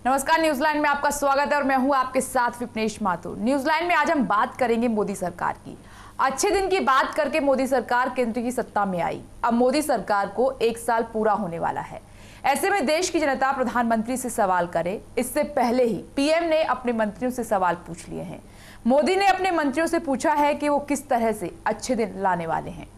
नमस्कार, न्यूजीलैंड में आपका स्वागत है और मैं हूं आपके साथ विपनेश माथुर। न्यूजीलैंड में आज हम बात करेंगे मोदी सरकार की। अच्छे दिन की बात करके मोदी सरकार केंद्र की सत्ता में आई। अब मोदी सरकार को 1 साल पूरा होने वाला है। ऐसे में देश की जनता प्रधानमंत्री से सवाल करे, इससे पहले ही पीएम ने अपने मंत्रियों से सवाल पूछ लिए हैं। मोदी ने अपने मंत्रियों से पूछा है कि वो किस तरह से अच्छे दिन लाने वाले हैं।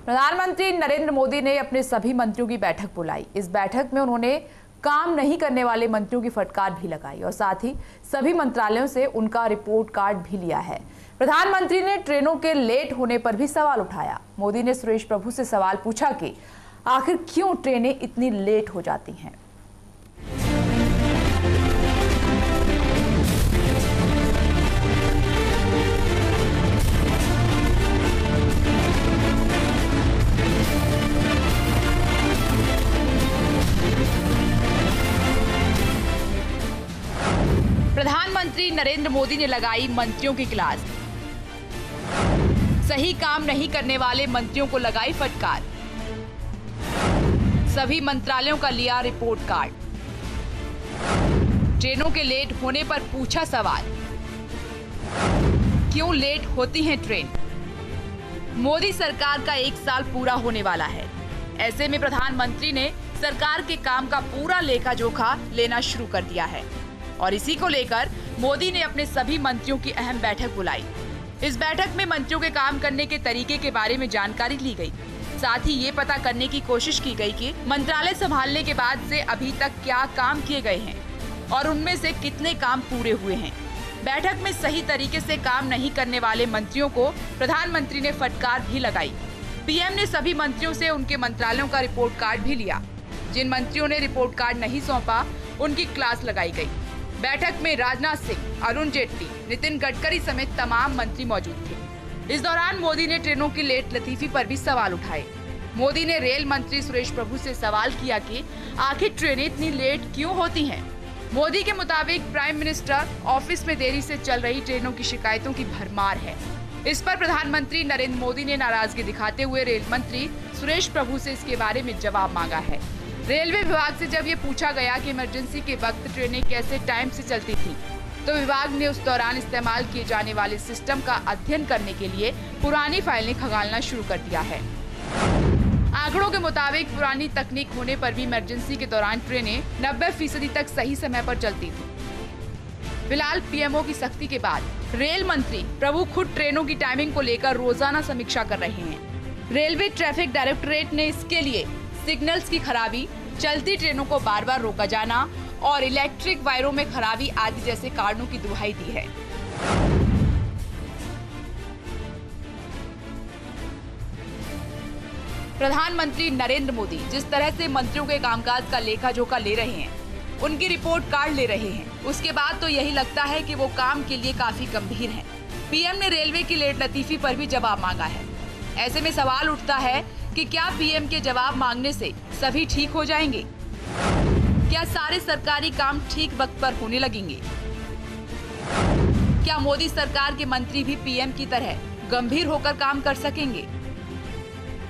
प्रधानमंत्री नरेंद्र मोदी ने अपने सभी मंत्रियों की बैठक बुलाई। इस बैठक में उन्होंने काम नहीं करने वाले मंत्रियों की फटकार भी लगाई और साथ ही सभी मंत्रालयों से उनका रिपोर्ट कार्ड भी लिया है। प्रधानमंत्री ने ट्रेनों के लेट होने पर भी सवाल उठाया। मोदी ने सुरेश प्रभु से सवाल पूछा कि आखिर क्यों ट्रेनें इतनी लेट हो जाती हैं। प्रधानमंत्री नरेंद्र मोदी ने लगाई मंत्रियों की क्लास। सही काम नहीं करने वाले मंत्रियों को लगाई फटकार। सभी मंत्रालयों का लिया रिपोर्ट कार्ड। ट्रेनों के लेट होने पर पूछा सवाल, क्यों लेट होती हैं ट्रेन। मोदी सरकार का 1 साल पूरा होने वाला है। ऐसे में प्रधानमंत्री ने सरकार के काम का पूरा लेखा जोखा लेना शुरू कर दिया है और इसी को लेकर मोदी ने अपने सभी मंत्रियों की अहम बैठक बुलाई। इस बैठक में मंत्रियों के काम करने के तरीके के बारे में जानकारी ली गई। साथ ही ये पता करने की कोशिश की गई कि मंत्रालय संभालने के बाद से अभी तक क्या काम किए गए हैं और उनमें से कितने काम पूरे हुए हैं। बैठक में सही तरीके से काम नहीं करने वाले मंत्रियों को प्रधानमंत्री ने फटकार भी लगाई। पीएम ने सभी मंत्रियों से उनके मंत्रालयों का रिपोर्ट कार्ड भी लिया। जिन मंत्रियों ने रिपोर्ट कार्ड नहीं सौंपा, उनकी क्लास लगाई गई। बैठक में राजनाथ सिंह, अरुण जेटली, नितिन गडकरी समेत तमाम मंत्री मौजूद थे। इस दौरान मोदी ने ट्रेनों की लेट लतीफी पर भी सवाल उठाए। मोदी ने रेल मंत्री सुरेश प्रभु से सवाल किया कि आखिर ट्रेनें इतनी लेट क्यों होती हैं। मोदी के मुताबिक प्राइम मिनिस्टर ऑफिस में देरी से चल रही ट्रेनों की शिकायतों की भरमार है। इस पर प्रधानमंत्री नरेंद्र मोदी ने नाराजगी दिखाते हुए रेल मंत्री सुरेश प्रभु से इसके बारे में जवाब मांगा है। रेलवे विभाग से जब ये पूछा गया कि इमरजेंसी के वक्त ट्रेनें कैसे टाइम से चलती थी, तो विभाग ने उस दौरान इस्तेमाल किए जाने वाले सिस्टम का अध्ययन करने के लिए पुरानी फाइलें खंगालना शुरू कर दिया है। आंकड़ों के मुताबिक पुरानी तकनीक होने पर भी इमरजेंसी के दौरान ट्रेनें 90% तक सही समय पर चलती थी। फिलहाल पीएमओ की सख्ती के बाद रेल मंत्री प्रभु खुद ट्रेनों की टाइमिंग को लेकर रोजाना समीक्षा कर रहे हैं। रेलवे ट्रैफिक डायरेक्टोरेट ने इसके लिए सिग्नल्स की खराबी, चलती ट्रेनों को बार बार रोका जाना और इलेक्ट्रिक वायरों में खराबी आदि जैसे कारणों की दुहाई दी है। प्रधानमंत्री नरेंद्र मोदी जिस तरह से मंत्रियों के कामकाज का लेखा जोखा ले रहे हैं, उनकी रिपोर्ट कार्ड ले रहे हैं, उसके बाद तो यही लगता है कि वो काम के लिए काफी गंभीर हैं। पीएम ने रेलवे की लेट लतीफी पर भी जवाब मांगा है। ऐसे में सवाल उठता है कि क्या पीएम के जवाब मांगने से सभी ठीक हो जाएंगे? क्या सारे सरकारी काम ठीक वक्त पर होने लगेंगे? क्या मोदी सरकार के मंत्री भी पीएम की तरह गंभीर होकर काम कर सकेंगे?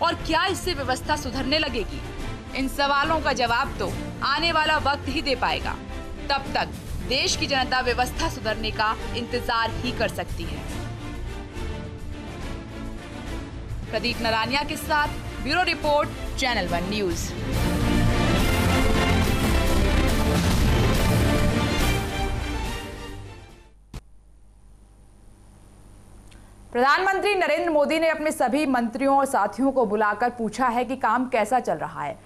और क्या इससे व्यवस्था सुधरने लगेगी? इन सवालों का जवाब तो आने वाला वक्त ही दे पाएगा। तब तक देश की जनता व्यवस्था सुधरने का इंतजार ही कर सकती है। प्रदीप नरानिया के साथ ब्यूरो रिपोर्ट, चैनल 1 न्यूज। प्रधानमंत्री नरेंद्र मोदी ने अपने सभी मंत्रियों और साथियों को बुलाकर पूछा है कि काम कैसा चल रहा है।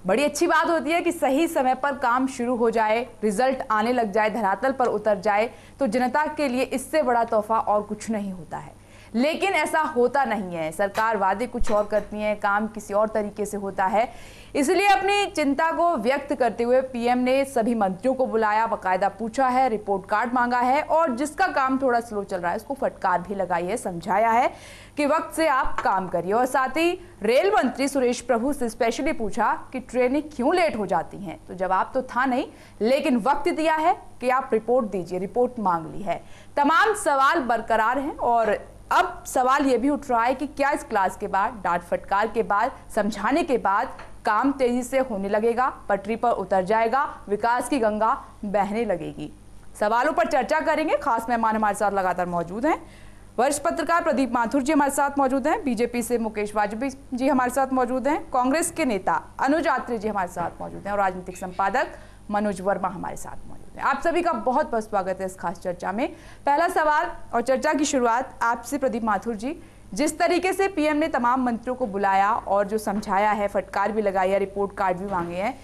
बड़ी अच्छी बात होती है कि सही समय पर काम शुरू हो जाए, रिजल्ट आने लग जाए, धरातल पर उतर जाए, तो जनता के लिए इससे बड़ा तोहफा और कुछ नहीं होता है। लेकिन ऐसा होता नहीं है। सरकार वादे कुछ और करती है, काम किसी और तरीके से होता है। इसलिए अपनी चिंता को व्यक्त करते हुए पीएम ने सभी मंत्रियों को बुलाया, बाकायदा पूछा है, रिपोर्ट कार्ड मांगा है और जिसका काम थोड़ा स्लो चल रहा है उसको फटकार भी लगाई है, समझाया है कि वक्त से आप काम करिए। और साथ ही रेल मंत्री सुरेश प्रभु से स्पेशली पूछा कि ट्रेनें क्यों लेट हो जाती हैं, तो जवाब तो था नहीं, लेकिन वक्त दिया है कि आप रिपोर्ट दीजिए, रिपोर्ट मांग ली है। तमाम सवाल बरकरार हैं और अब सवाल यह भी उठ रहा है कि क्या इस क्लास के बाद, डांट फटकार के बाद, समझाने के बाद काम तेजी से होने लगेगा, पटरी पर उतर जाएगा, विकास की गंगा बहने लगेगी। सवालों पर चर्चा करेंगे। खास मेहमान हमारे साथ लगातार मौजूद हैं। वरिष्ठ पत्रकार प्रदीप माथुर जी हमारे साथ मौजूद हैं, बीजेपी से मुकेश वाजपेयी जी हमारे साथ मौजूद हैं, कांग्रेस के नेता अनुज आत्रे जी हमारे साथ मौजूद हैं और राजनीतिक संपादक मनोज वर्मा हमारे साथ मौजूद हैं। आप सभी का बहुत बहुत स्वागत है इस खास चर्चा में। पहला सवाल और चर्चा की शुरुआत आपसे प्रदीप माथुर जी। जिस तरीके से पीएम ने तमाम मंत्रियों को बुलाया और जो समझाया है, फटकार भी लगाई है, रिपोर्ट कार्ड भी मांगे हैं,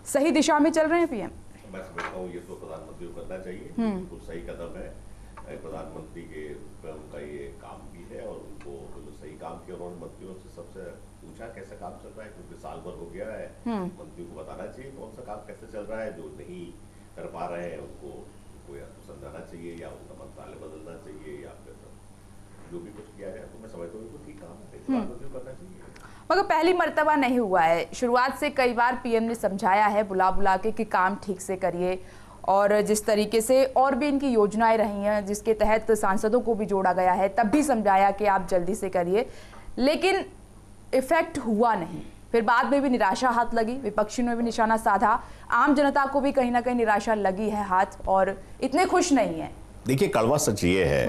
सही दिशा में चल रहे हैं पीएम? मैं समझता हूँ ये तो प्रधानमंत्री को करना चाहिए, बिल्कुल सही कदम है। प्रधानमंत्री के उनका ये काम भी है और उनको जो सही काम किया उन्होंने मंत्रियों से सबसे पूछा कैसा काम चल रहा है, क्योंकि साल भर हो गया है। मंत्री को बताना चाहिए कौन सा काम कैसे चल रहा है, जो नहीं कर पा रहे हैं उनको या तो समझाना चाहिए या उनका मंत्रालय बदलना चाहिए या फिर जो भी कुछ किया जाए। तो मैं समझता हूँ ठीक काम है, प्रधानमंत्री को करना चाहिए। मगर पहली मर्तबा नहीं हुआ है, शुरुआत से कई बार पीएम ने समझाया है बुला बुला के कि काम ठीक से करिए और जिस तरीके से और भी इनकी योजनाएं रही हैं जिसके तहत सांसदों को भी जोड़ा गया है, तब भी समझाया कि आप जल्दी से करिए, लेकिन इफेक्ट हुआ नहीं। फिर बाद में भी निराशा हाथ लगी, विपक्षी ने भी निशाना साधा, आम जनता को भी कहीं ना कहीं निराशा लगी है हाथ और इतने खुश नहीं है। देखिए, कड़वा सच ये है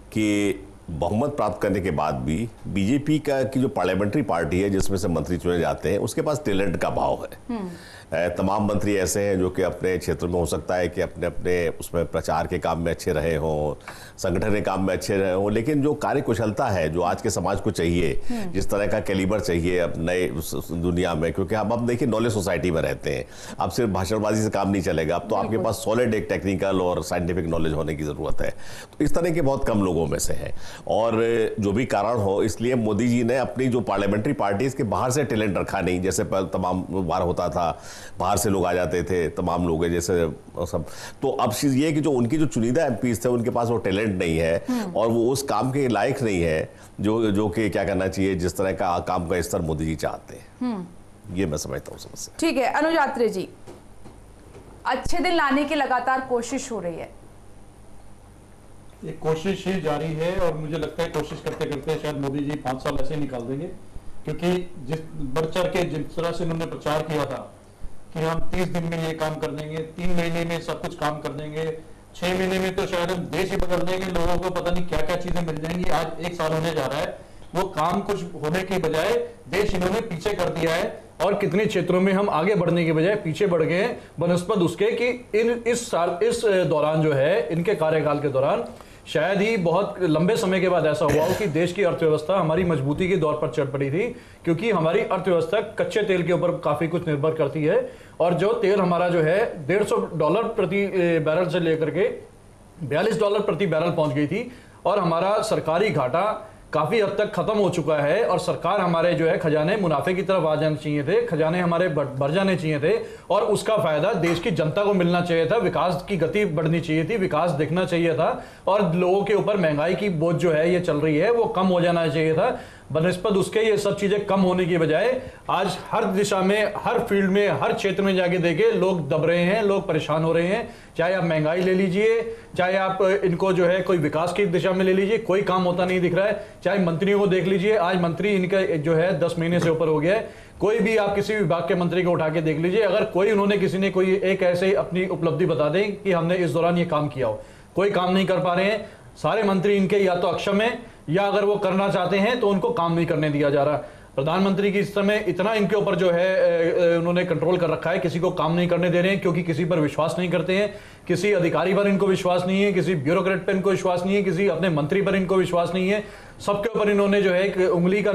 कि बहुमत प्राप्त करने के बाद भी बीजेपी की जो पार्लियामेंट्री पार्टी है जिसमें से मंत्री चुने जाते हैं उसके पास टैलेंट का भाव है। तमाम मंत्री ऐसे हैं जो कि अपने क्षेत्र में हो सकता है कि अपने अपने उसमें प्रचार के काम में अच्छे रहे हों, संगठन के काम में अच्छे रहे हों, लेकिन जो कार्य कुशलता है जो आज के समाज को चाहिए, जिस तरह का कैलिबर चाहिए अब नए दुनिया में, क्योंकि अब देखिए नॉलेज सोसाइटी में रहते हैं, अब सिर्फ भाषणबाजी से काम नहीं चलेगा, अब तो आपके पास सॉलिड एक टेक्निकल और साइंटिफिक नॉलेज होने की ज़रूरत है। तो इस तरह के बहुत कम लोगों में से है और जो भी कारण हो, इसलिए मोदी जी ने अपनी जो पार्लियामेंट्री पार्टी इसके बाहर से टैलेंट रखा नहीं, जैसे तमाम बार होता था बाहर से लोग आ जाते थे, तमाम लोग जैसे सब। तो अब चीज ये कि जो उनकी जो चुनिंदा एमपीज थे उनके पास वो टैलेंट नहीं है और वो उस काम के लायक नहीं है जो कि क्या करना चाहिए, जिस तरह का काम का स्तर मोदी जी चाहते हैं। ये मैं समझता हूँ समस्या। ठीक है अनुज आत्रे जी, अच्छे दिन लाने की लगातार कोशिश हो रही है, ये कोशिश ही जारी है और मुझे लगता है कोशिश करते करते शायद मोदी जी 5 साल ऐसे निकाल देंगे, क्योंकि जिस बढ़ चढ़ के जिस तरह से उन्होंने प्रचार किया था कि हम 30 दिन में ये काम कर देंगे, 3 महीने में सब कुछ काम कर देंगे, 6 महीने में तो शायद हम देश ही बदल देंगे, लोगों को पता नहीं क्या क्या चीजें मिल जाएंगी। आज 1 साल होने जा रहा है, वो काम कुछ होने के बजाय देश इन्होंने पीछे कर दिया है और कितने क्षेत्रों में हम आगे बढ़ने के बजाय पीछे बढ़ गए हैं, बनस्पत उसके कि इस दौरान जो है, इनके कार्यकाल के दौरान शायद ही बहुत लंबे समय के बाद ऐसा हुआ हो कि देश की अर्थव्यवस्था हमारी मजबूती के दौर पर चढ़ पड़ी थी, क्योंकि हमारी अर्थव्यवस्था कच्चे तेल के ऊपर काफी कुछ निर्भर करती है और जो तेल हमारा जो है $150 प्रति बैरल से लेकर के $42 प्रति बैरल पहुंच गई थी और हमारा सरकारी घाटा काफी हद तक खत्म हो चुका है और सरकार हमारे जो है खजाने मुनाफे की तरफ आ जाने चाहिए थे, खजाने हमारे बढ़ जाने चाहिए थे और उसका फायदा देश की जनता को मिलना चाहिए था, विकास की गति बढ़नी चाहिए थी, विकास दिखना चाहिए था और लोगों के ऊपर महंगाई की बोझ जो है ये चल रही है वो कम हो जाना चाहिए था। बनस्पत उसके ये सब चीजें कम होने की बजाय आज हर दिशा में, हर फील्ड में, हर क्षेत्र में जाके देखे लोग दब रहे हैं, लोग परेशान हो रहे हैं। चाहे आप महंगाई ले लीजिए, चाहे आप इनको जो है कोई विकास की दिशा में ले लीजिए, कोई काम होता नहीं दिख रहा है। चाहे मंत्रियों को देख लीजिए, आज मंत्री इनका जो है 10 महीने से ऊपर हो गया है, कोई भी आप किसी विभाग के मंत्री को उठा के देख लीजिए, अगर कोई उन्होंने किसी ने कोई एक ऐसे अपनी उपलब्धि बता दें कि हमने इस दौरान ये काम किया हो, कोई काम नहीं कर पा रहे हैं। सारे मंत्री इनके या तो अक्षम है या अगर वो करना चाहते हैं तो उनको काम नहीं करने दिया जा रहा। प्रधानमंत्री की इस समय इतना इनके ऊपर जो है उन्होंने कंट्रोल कर रखा है, किसी को काम नहीं करने दे रहे हैं क्योंकि किसी पर विश्वास नहीं करते हैं, किसी अधिकारी पर इनको विश्वास नहीं है, किसी ब्यूरोक्रेट पर इनको विश्वास नहीं है, किसी अपने मंत्री पर इनको विश्वास नहीं है। सबके ऊपर इन्होंने जो है एक उंगली का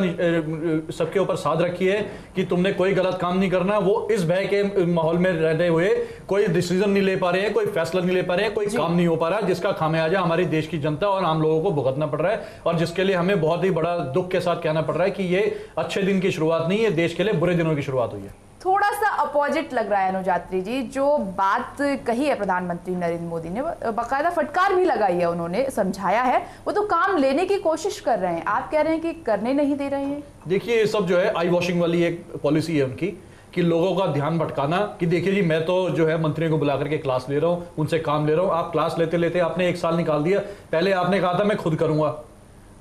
सबके ऊपर साध रखी है कि तुमने कोई गलत काम नहीं करना। वो इस भय के माहौल में रहते हुए कोई डिसीजन नहीं ले पा रहे हैं, कोई फैसला नहीं ले पा रहे हैं, कोई काम नहीं हो पा रहा, जिसका खामियाजा हमारी देश की जनता और आम लोगों को भुगतना पड़ रहा है, और जिसके लिए हमें बहुत ही बड़ा दुख के साथ कहना पड़ रहा है कि ये अच्छे दिन की शुरुआत नहीं है, देश के लिए बुरे दिनों की शुरुआत हुई है। थोड़ा सा अपोजिट लग रहा है अनुजात्री जी, जो बात कही है प्रधानमंत्री नरेंद्र मोदी ने, बाकायदा फटकार भी लगाई है, उन्होंने समझाया है, वो तो काम लेने की कोशिश कर रहे हैं, आप कह रहे हैं कि करने नहीं दे रहे हैं। देखिए ये सब जो है आई वॉशिंग वाली एक पॉलिसी है उनकी, कि लोगों का ध्यान भटकाना, कि देखिए जी मैं तो जो है मंत्रियों को बुला करके क्लास ले रहा हूं, उनसे काम ले रहा हूं। आप क्लास लेते लेते आपने 1 साल निकाल दिया। पहले आपने कहा था मैं खुद करूंगा,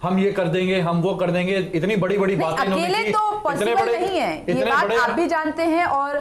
हम ये कर देंगे, हम वो कर देंगे, इतनी बड़ी बड़ी बातें अकेले तो पॉसिबल नहीं है, ये बात आप भी जानते हैं और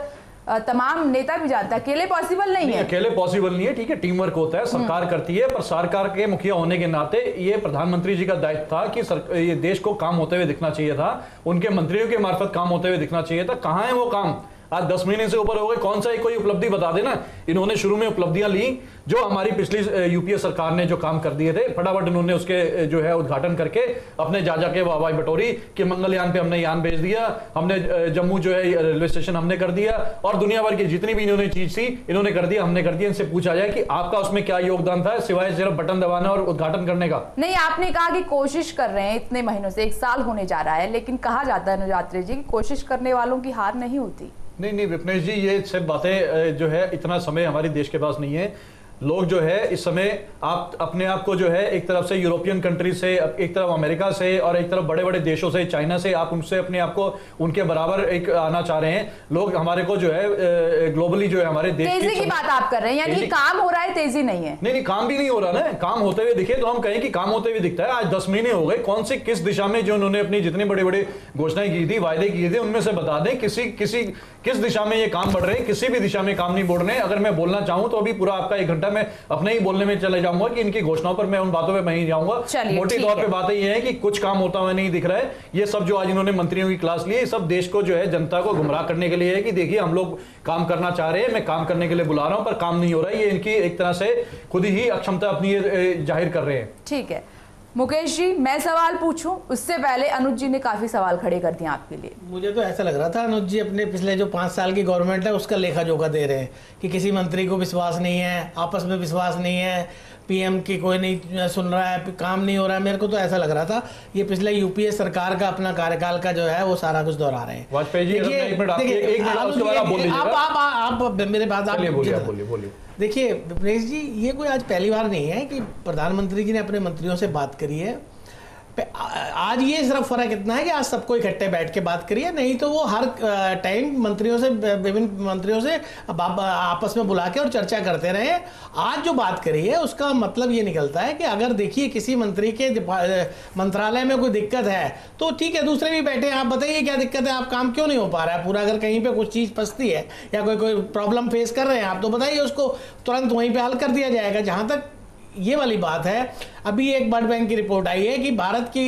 तमाम नेता भी जानते हैं, अकेले पॉसिबल नहीं है। अकेले पॉसिबल नहीं है, ठीक है, टीम वर्क होता है, सरकार करती है, पर सरकार के मुखिया होने के नाते ये प्रधानमंत्री जी का दायित्व था कि ये देश को काम होते हुए दिखना चाहिए था, उनके मंत्रियों के मार्फत काम होते हुए दिखना चाहिए था। कहां है वो काम? आज 10 महीने से ऊपर हो गए, कौन सा कोई उपलब्धि बता देना। इन्होंने शुरू में उपलब्धियां ली, जो हमारी पिछली यूपीए सरकार ने जो काम कर दिए थे, फटाफट इन्होंने उसके जो है उद्घाटन करके अपने जा जाके वाहवाही बटोरी कि मंगलयान पे हमने यान भेज दिया, हमने जम्मू जो है रेलवे स्टेशन हमने कर दिया, और दुनिया भर की जितनी भी इन्होंने चीज थी इन्होंने कर दिया, हमने कर दिया। इनसे पूछा जाए कि आपका उसमें क्या योगदान था सिवाय सिर्फ बटन दबाना और उद्घाटन करने का? नहीं, आपने कहा कि कोशिश कर रहे हैं, इतने महीनों से 1 साल होने जा रहा है, लेकिन कहा जाता है अनुजात्री जी कि कोशिश करने वालों की हार नहीं होती। नहीं विपनेश जी, ये सब बातें जो है, इतना समय हमारे देश के पास नहीं है। लोग जो है इस समय आप अपने आप को जो है एक तरफ से यूरोपियन कंट्री से, एक तरफ अमेरिका से, और एक तरफ बड़े बड़े देशों से, चाइना से, आप उनसे अपने आप को उनके बराबर एक आना चाह रहे हैं। लोग हमारे को जो है ग्लोबली जो है हमारे देश तेजी की बात आप कर रहे हैं, यानी काम हो रहा है, तेजी नहीं है। नहीं काम भी नहीं हो रहा ना, काम होते हुए दिखे तो हम कहें कि काम होते हुए दिखता है। आज 10 महीने हो गए, कौन से किस दिशा में जो उन्होंने अपनी जितनी बड़ी बड़ी घोषणाएं की थी, वायदे किए थे, उनमें से बता दें किस दिशा में ये काम बढ़ रहे हैं। किसी भी दिशा में काम नहीं बढ़ रहे हैं। अगर मैं बोलना चाहूं तो अभी पूरा आपका 1 घंटा मैं अपने ही बोलने में चले जाऊंगा कि इनकी घोषणाओं पर, मैं उन बातों पे नहीं जाऊंगा। मोटी तौर पे बातें ये है कि कुछ काम होता हुआ नहीं दिख रहा है। ये सब जो आज इन्होंने मंत्रियों की क्लास ली है, सब देश को जो है जनता को गुमराह करने के लिए है कि देखिए हम लोग काम करना चाह रहे हैं, मैं काम करने के लिए बुला रहा हूं, पर काम नहीं हो रहा है। ये इनकी एक तरह से खुद ही अक्षमता अपनी जाहिर कर रहे हैं। ठीक है मुकेश जी, मैं सवाल पूछूं उससे पहले अनुज जी ने काफी सवाल खड़े कर दिए आपके लिए। मुझे तो ऐसा लग रहा था अनुज जी अपने पिछले जो 5 साल की गवर्नमेंट है उसका लेखा जोखा दे रहे हैं कि किसी मंत्री को विश्वास नहीं है, आपस में विश्वास नहीं है, पीएम की कोई नहीं सुन रहा है, काम नहीं हो रहा है। मेरे को तो ऐसा लग रहा था ये पिछले यूपीए सरकार का अपना कार्यकाल का जो है वो सारा कुछ दोहरा रहे हैं। वाजपेयी जी, एक मिनट आप मेरे बात आप बोलिए। देखिए विपनेश जी, ये कोई आज पहली बार नहीं है कि प्रधानमंत्री जी ने अपने मंत्रियों से बात करी है। आज ये सिर्फ फर्क इतना है कि आज सबको इकट्ठे बैठ के बात करिए, नहीं तो वो हर टाइम मंत्रियों से, विभिन्न मंत्रियों से आपस में बुला के और चर्चा करते रहे। आज जो बात करी है उसका मतलब ये निकलता है कि अगर देखिए किसी मंत्री के मंत्रालय में कोई दिक्कत है तो ठीक है, दूसरे भी बैठे हैं, आप बताइए क्या दिक्कत है, आप काम क्यों नहीं हो पा रहा है पूरा। अगर कहीं पे कुछ चीज़ फंसती है या कोई प्रॉब्लम फेस कर रहे हैं आप, तो बताइए, उसको तुरंत वहीं पर हल कर दिया जाएगा। जहाँ तक ये वाली बात है, अभी एक वर्ल्ड बैंक की रिपोर्ट आई है कि भारत की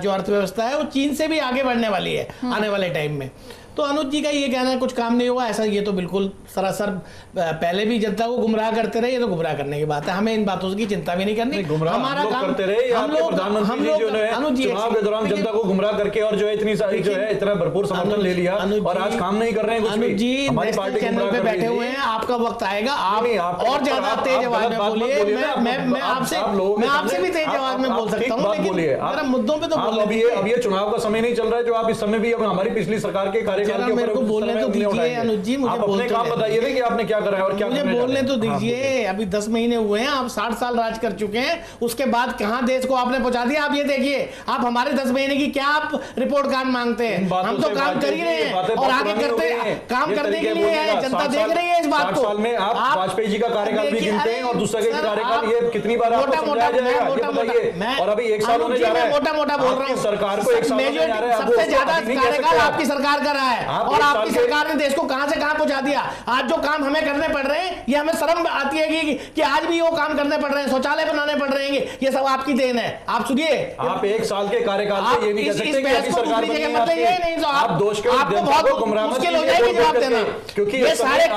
जो अर्थव्यवस्था है वो चीन से भी आगे बढ़ने वाली है आने वाले टाइम में। तो अनुज जी का ये कहना है कुछ काम नहीं हुआ, ऐसा ये तो बिल्कुल सरासर पहले भी जनता को गुमराह करते रहे, ये तो गुमराह करने की बात है। हमें इन बातों की चिंता भी नहीं करनी। हमारा काम करते रहे, हम लोग चुनाव के दौरान जनता को गुमराह करके और जो है इतनी सारी जो है इतना भरपूर समर्थन ले लिया और आज काम नहीं कर रहे हैं। अनुज जी हमारी पार्टी चैनल पे बैठे हुए हैं, आपका वक्त आएगा, आप और ज्यादा तेज आवाज में बोलिए। मैं आपसे भी तेज आवाज में बोल सकता हूँ, लेकिन मुद्दों पे तो अब ये चुनाव का समय नहीं चल रहा है जो आप इस समय भी हमारी पिछली सरकार के कार्यकाल के मेरे को बोलने तो दीजिए अनुज जी, मुझे अपने काम बताइए कि आपने क्या करा है और क्या मुझे बोलने तो दीजिए। अभी 10 महीने हुए हैं, आप 60 साल राज कर चुके हैं, उसके बाद कहां देश को आपने पहुंचा दिया। आप ये देखिए, आप हमारे 10 महीने की क्या आप रिपोर्ट कार्ड मांगते हैं? हम तो काम कर ही रहे हैं और आगे करते काम करने के लिए है, जनता देख रही है इस बात को। साल में आप वाजपेयी जी का कार्यकाल भी गिनते हैं और दूसरा के कार्यकाल ये कितनी बार आपको समझाया जाएगा ये बताइए। और अभी 1 साल होने जा रहा है, मोटा मोटा बोल रहा हूँ, सरकार को 1 साल होने जा रहा है, सबसे ज्यादा कार्यकाल आपकी सरकार का रहा है। है और आपकी सरकार ने देश को कहां से कहां पहुंचा दिया। आज जो काम हमें करने पड़ रहे हैं, ये हमें शर्म आती है कि आज भी वो काम करने पड़ रहे हैं, शौचालय बनाने पड़ रहे हैं, ये सब आपकी देन है। आप सुनिए, आप एक साल के कार्यकाल में ये नहीं कह सकते कि आपकी सरकार बनी है, मतलब ये नहीं तो आप दोष के आपको बहुत मुश्किल हो जाएगी जवाब देना, क्योंकि ये सारे काम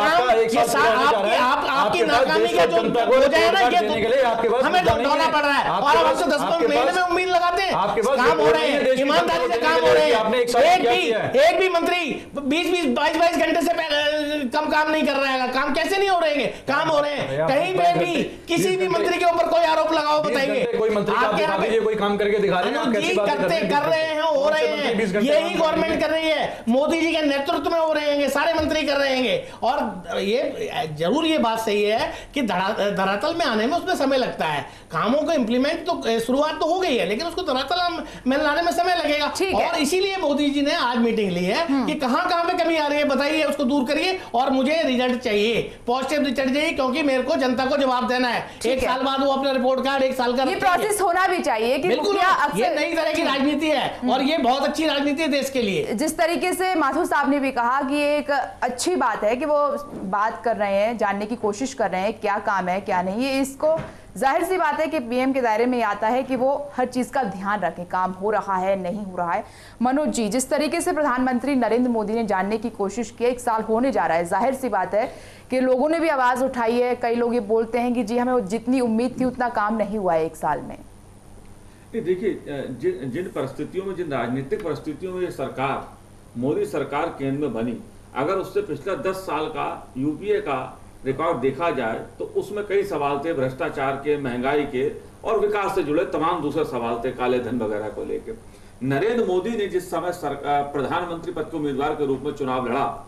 आपकी नाकामी का जो हो जाए ना, ये हमें ढोना पड़ रहा है और अब से 10 महीने में उम्मीद लगाते हैं, काम हो रहे हैं, ईमानदारी से काम हो रहे हैं। एक भी मंत्री 20-20, 22-22 घंटे से कम काम नहीं कर रहा है। काम कैसे नहीं हो रहे हैं? काम हो रहे हैं। कहीं पे भी किसी भी मंत्री के ऊपर कोई आरोप लगाओ, बताइए कोई मंत्री आपके यहाँ पे कोई काम करके दिखा रहे हैं, कैसी बातें कर रहे हैं, हो रहे हैं, यही गवर्नमेंट कर रही है, मोदी जी के नेतृत्व में हो रहे हैं, सारे मंत्री कर रहे हैं। और ये जरूर ये बात सही है कि धरातल में आने में उसमें समय लगता है। कामों को इंप्लीमेंट तो शुरुआत तो हो गई है, लेकिन उसको धरातल में लाने में समय लगेगा। और इसीलिए मोदी जी ने आज मीटिंग ली है कि कहां पे कमी आ रही है, बताइए, उसको दूर करिए और मुझे रिजल्ट चाहिए, पॉजिटिव रिजल्ट चाहिए, क्योंकि मेरे को जनता को जवाब देना है। एक साल बाद वो अपना रिपोर्ट कार्ड, एक साल का ये प्रोसेस होना भी चाहिए कि बिल्कुल, ये नई तरह की राजनीति है और ये बहुत अच्छी राजनीति है देश के लिए। जिस तरीके से माथुर साहब ने भी कहा कि एक अच्छी बात है कि वो बात कर रहे हैं, जानने की कोशिश कर रहे हैं क्या काम है क्या नहीं। ये इसको जाहिर सी बात है कि पीएम के दायरे में आता है कि वो हर चीज का ध्यान रखें, काम हो रहा है नहीं हो रहा है। मनोज जी, जिस तरीके से प्रधानमंत्री नरेंद्र मोदी ने जानने की कोशिश की, एक साल होने जा रहा है, जाहिर सी बात है कि लोगों ने भी आवाज उठाई है। कई लोग ये बोलते हैं कि जी हमें जितनी उम्मीद थी उतना काम नहीं हुआ है एक साल में। देखिए, जिन परिस्थितियों में, जिन राजनीतिक परिस्थितियों में ये सरकार, मोदी सरकार केंद्र में बनी, अगर उससे पिछला 10 साल का यूपीए का रिकॉर्ड देखा जाए तो उसमें कई सवाल थे, भ्रष्टाचार के, महंगाई के और विकास से जुड़े तमाम दूसरे सवाल थे, काले धन वगैरह को लेकर। नरेंद्र मोदी ने जिस समय प्रधानमंत्री पद के उम्मीदवार के रूप में चुनाव लड़ा,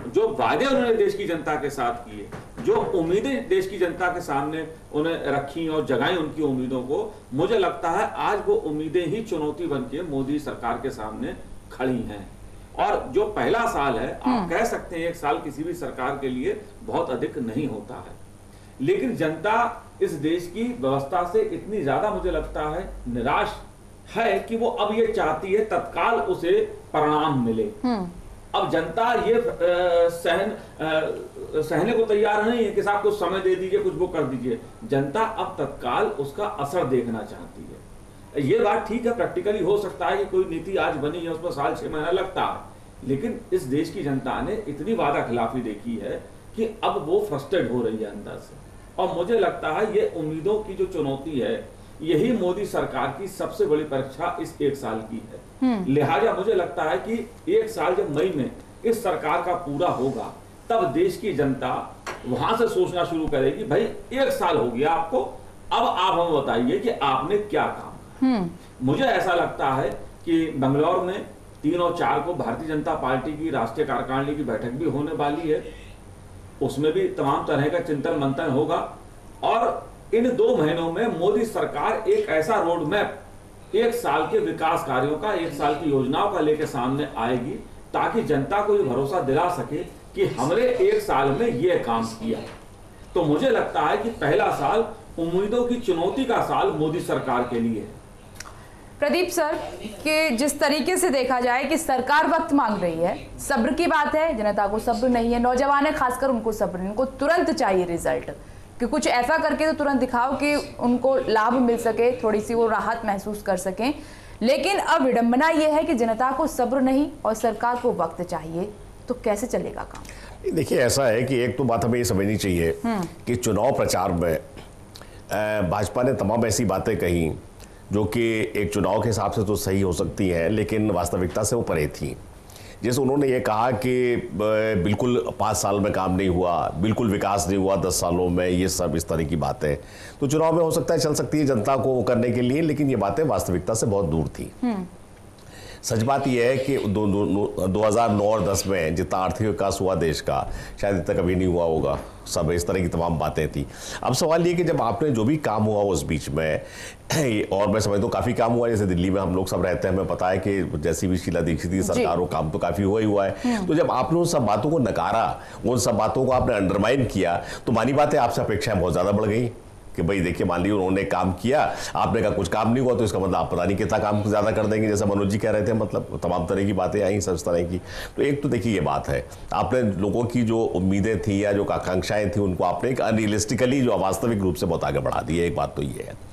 जो वादे उन्होंने देश की जनता के साथ किए, जो उम्मीदें देश की जनता के सामने उन्हें रखी और जगाई उनकी उम्मीदों को, मुझे लगता है आज वो उम्मीदें ही चुनौती बन के मोदी सरकार के सामने खड़ी हैं। और जो पहला साल है, आप कह सकते हैं एक साल किसी भी सरकार के लिए बहुत अधिक नहीं होता है, लेकिन जनता इस देश की व्यवस्था से इतनी ज्यादा मुझे लगता है निराश है कि वो अब ये चाहती है तत्काल उसे परिणाम मिले। अब जनता ये सहने को तैयार नहीं है कि साहब कुछ समय दे दीजिए, कुछ वो कर दीजिए। जनता अब तत्काल उसका असर देखना चाहती है। ये बात ठीक है, प्रैक्टिकली हो सकता है कि कोई नीति आज बनी है उसमें साल 6 महीना लगता है, लेकिन इस देश की जनता ने इतनी वादा खिलाफी देखी है कि अब वो फ्रस्ट्रेट हो रही है अंदर से। और मुझे लगता है ये उम्मीदों की जो चुनौती है, यही मोदी सरकार की सबसे बड़ी परीक्षा इस 1 साल की है। लिहाजा मुझे लगता है कि 1 साल जब मई में इस सरकार का पूरा होगा, तब देश की जनता वहां से सोचना शुरू करेगी, भाई 1 साल हो गया आपको, अब आप हमें बताइए कि आपने क्या काम। मुझे ऐसा लगता है कि बंगलौर में 3 और 4 को भारतीय जनता पार्टी की राष्ट्रीय कार्यकारिणी की बैठक भी होने वाली है, उसमें भी तमाम तरह का चिंतन मंथन होगा। और इन 2 महीनों में मोदी सरकार एक ऐसा रोड मैप 1 साल के विकास कार्यों का, 1 साल की योजनाओं का लेकर सामने आएगी, ताकि जनता को ये भरोसा दिला सके कि हमने 1 साल में ये काम किया। तो मुझे लगता है कि पहला साल उम्मीदों की चुनौती का साल मोदी सरकार के लिए है। प्रदीप सर, कि जिस तरीके से देखा जाए कि सरकार वक्त मांग रही है, सब्र की बात है, जनता को सब्र नहीं है, नौजवान है खासकर उनको सब्र नहीं, उनको तुरंत चाहिए रिजल्ट कि कुछ ऐसा करके तो तुरंत दिखाओ कि उनको लाभ मिल सके, थोड़ी सी वो राहत महसूस कर सकें। लेकिन अब विडंबना ये है कि जनता को सब्र नहीं और सरकार को वक्त चाहिए, तो कैसे चलेगा काम? देखिए, ऐसा है कि एक तो बात हमें ये समझनी चाहिए कि चुनाव प्रचार में भाजपा ने तमाम ऐसी बातें कही जो कि एक चुनाव के हिसाब से तो सही हो सकती हैं, लेकिन वास्तविकता से वो परे थी। जैसे उन्होंने ये कहा कि बिल्कुल 5 साल में काम नहीं हुआ, बिल्कुल विकास नहीं हुआ 10 सालों में, ये सब इस तरह की बातें तो चुनाव में हो सकता है चल सकती है जनता को करने के लिए, लेकिन ये बातें वास्तविकता से बहुत दूर थी। सच बात यह है कि 2009 और 10 में जितना आर्थिक विकास हुआ देश का, शायद इतना कभी नहीं हुआ होगा। सब इस तरह की तमाम बातें थी। अब सवाल ये कि जब आपने जो भी काम हुआ उस बीच में, और मैं समझता हूँ काफ़ी काम हुआ, जैसे दिल्ली में हम लोग सब रहते हैं, हमें पता है कि जैसी भी शीला दीक्षित की सरकार हो, काम तो काफ़ी हुआ ही हुआ है। तो जब आपने उन सब बातों को नकारा, उन सब बातों को आपने अंडरमाइन किया, तो मानी बात है आपसे अपेक्षाएं बहुत ज़्यादा बढ़ गई। कि भाई देखिए मान लीजिए उन्होंने काम किया, आपने कहा कुछ काम नहीं हुआ, तो इसका मतलब आप पता नहीं कितना काम ज्यादा कर देंगे, जैसा मनोज जी कह रहे थे, मतलब तमाम तरह की बातें आई सब तरह की। तो एक तो देखिए ये बात है, आपने लोगों की जो उम्मीदें थी या जो आकांक्षाएं थी उनको आपने एक अनरियलिस्टिकली जो अवास्तविक रूप से बहुत आगे बढ़ा दी है, एक बात तो ये है।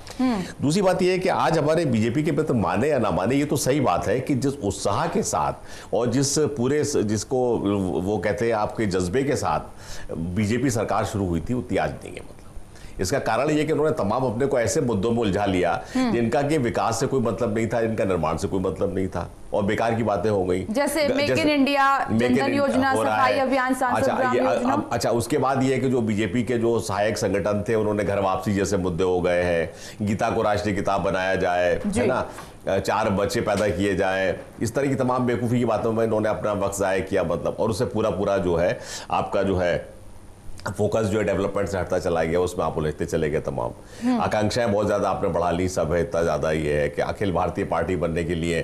दूसरी बात यह है कि आज हमारे बीजेपी के प्रति माने या ना माने, ये तो सही बात है कि जिस उत्साह के साथ और जिस पूरे जिसको वो कहते हैं आपके जज्बे के साथ बीजेपी सरकार शुरू हुई थी उतनी आज नहीं है। मतलब इसका कारण ये कि उन्होंने तमाम अपने को ऐसे मुद्दों में उलझा लिया जिनका कि विकास से कोई मतलब नहीं था, इनका निर्माण से कोई मतलब नहीं था और बेकार की बातें हो गई, जैसे मेक इन इंडिया, जनधन योजना, सफाई अभियान, सांसद ग्राम योजना। अच्छा, उसके बाद ये है कि जो बीजेपी के जो सहायक संगठन थे उन्होंने घर वापसी जैसे मुद्दे हो गए हैं, गीता को राष्ट्रीय किताब बनाया जाए, है ना, 4 बच्चे पैदा किए जाएं, इस तरह की तमाम बेवकूफ़ी की बातों में इन्होंने अपना वक्त ज़ाया किया, मतलब, और उससे पूरा जो है आपका जो है फोकस जो है डेवलपमेंट से हटता चला गया, उसमें आप उलझते चले गए। तमाम आकांक्षाएं बहुत ज़्यादा आपने बढ़ा ली, सब है इतना ज़्यादा ये है कि अखिल भारतीय पार्टी बनने के लिए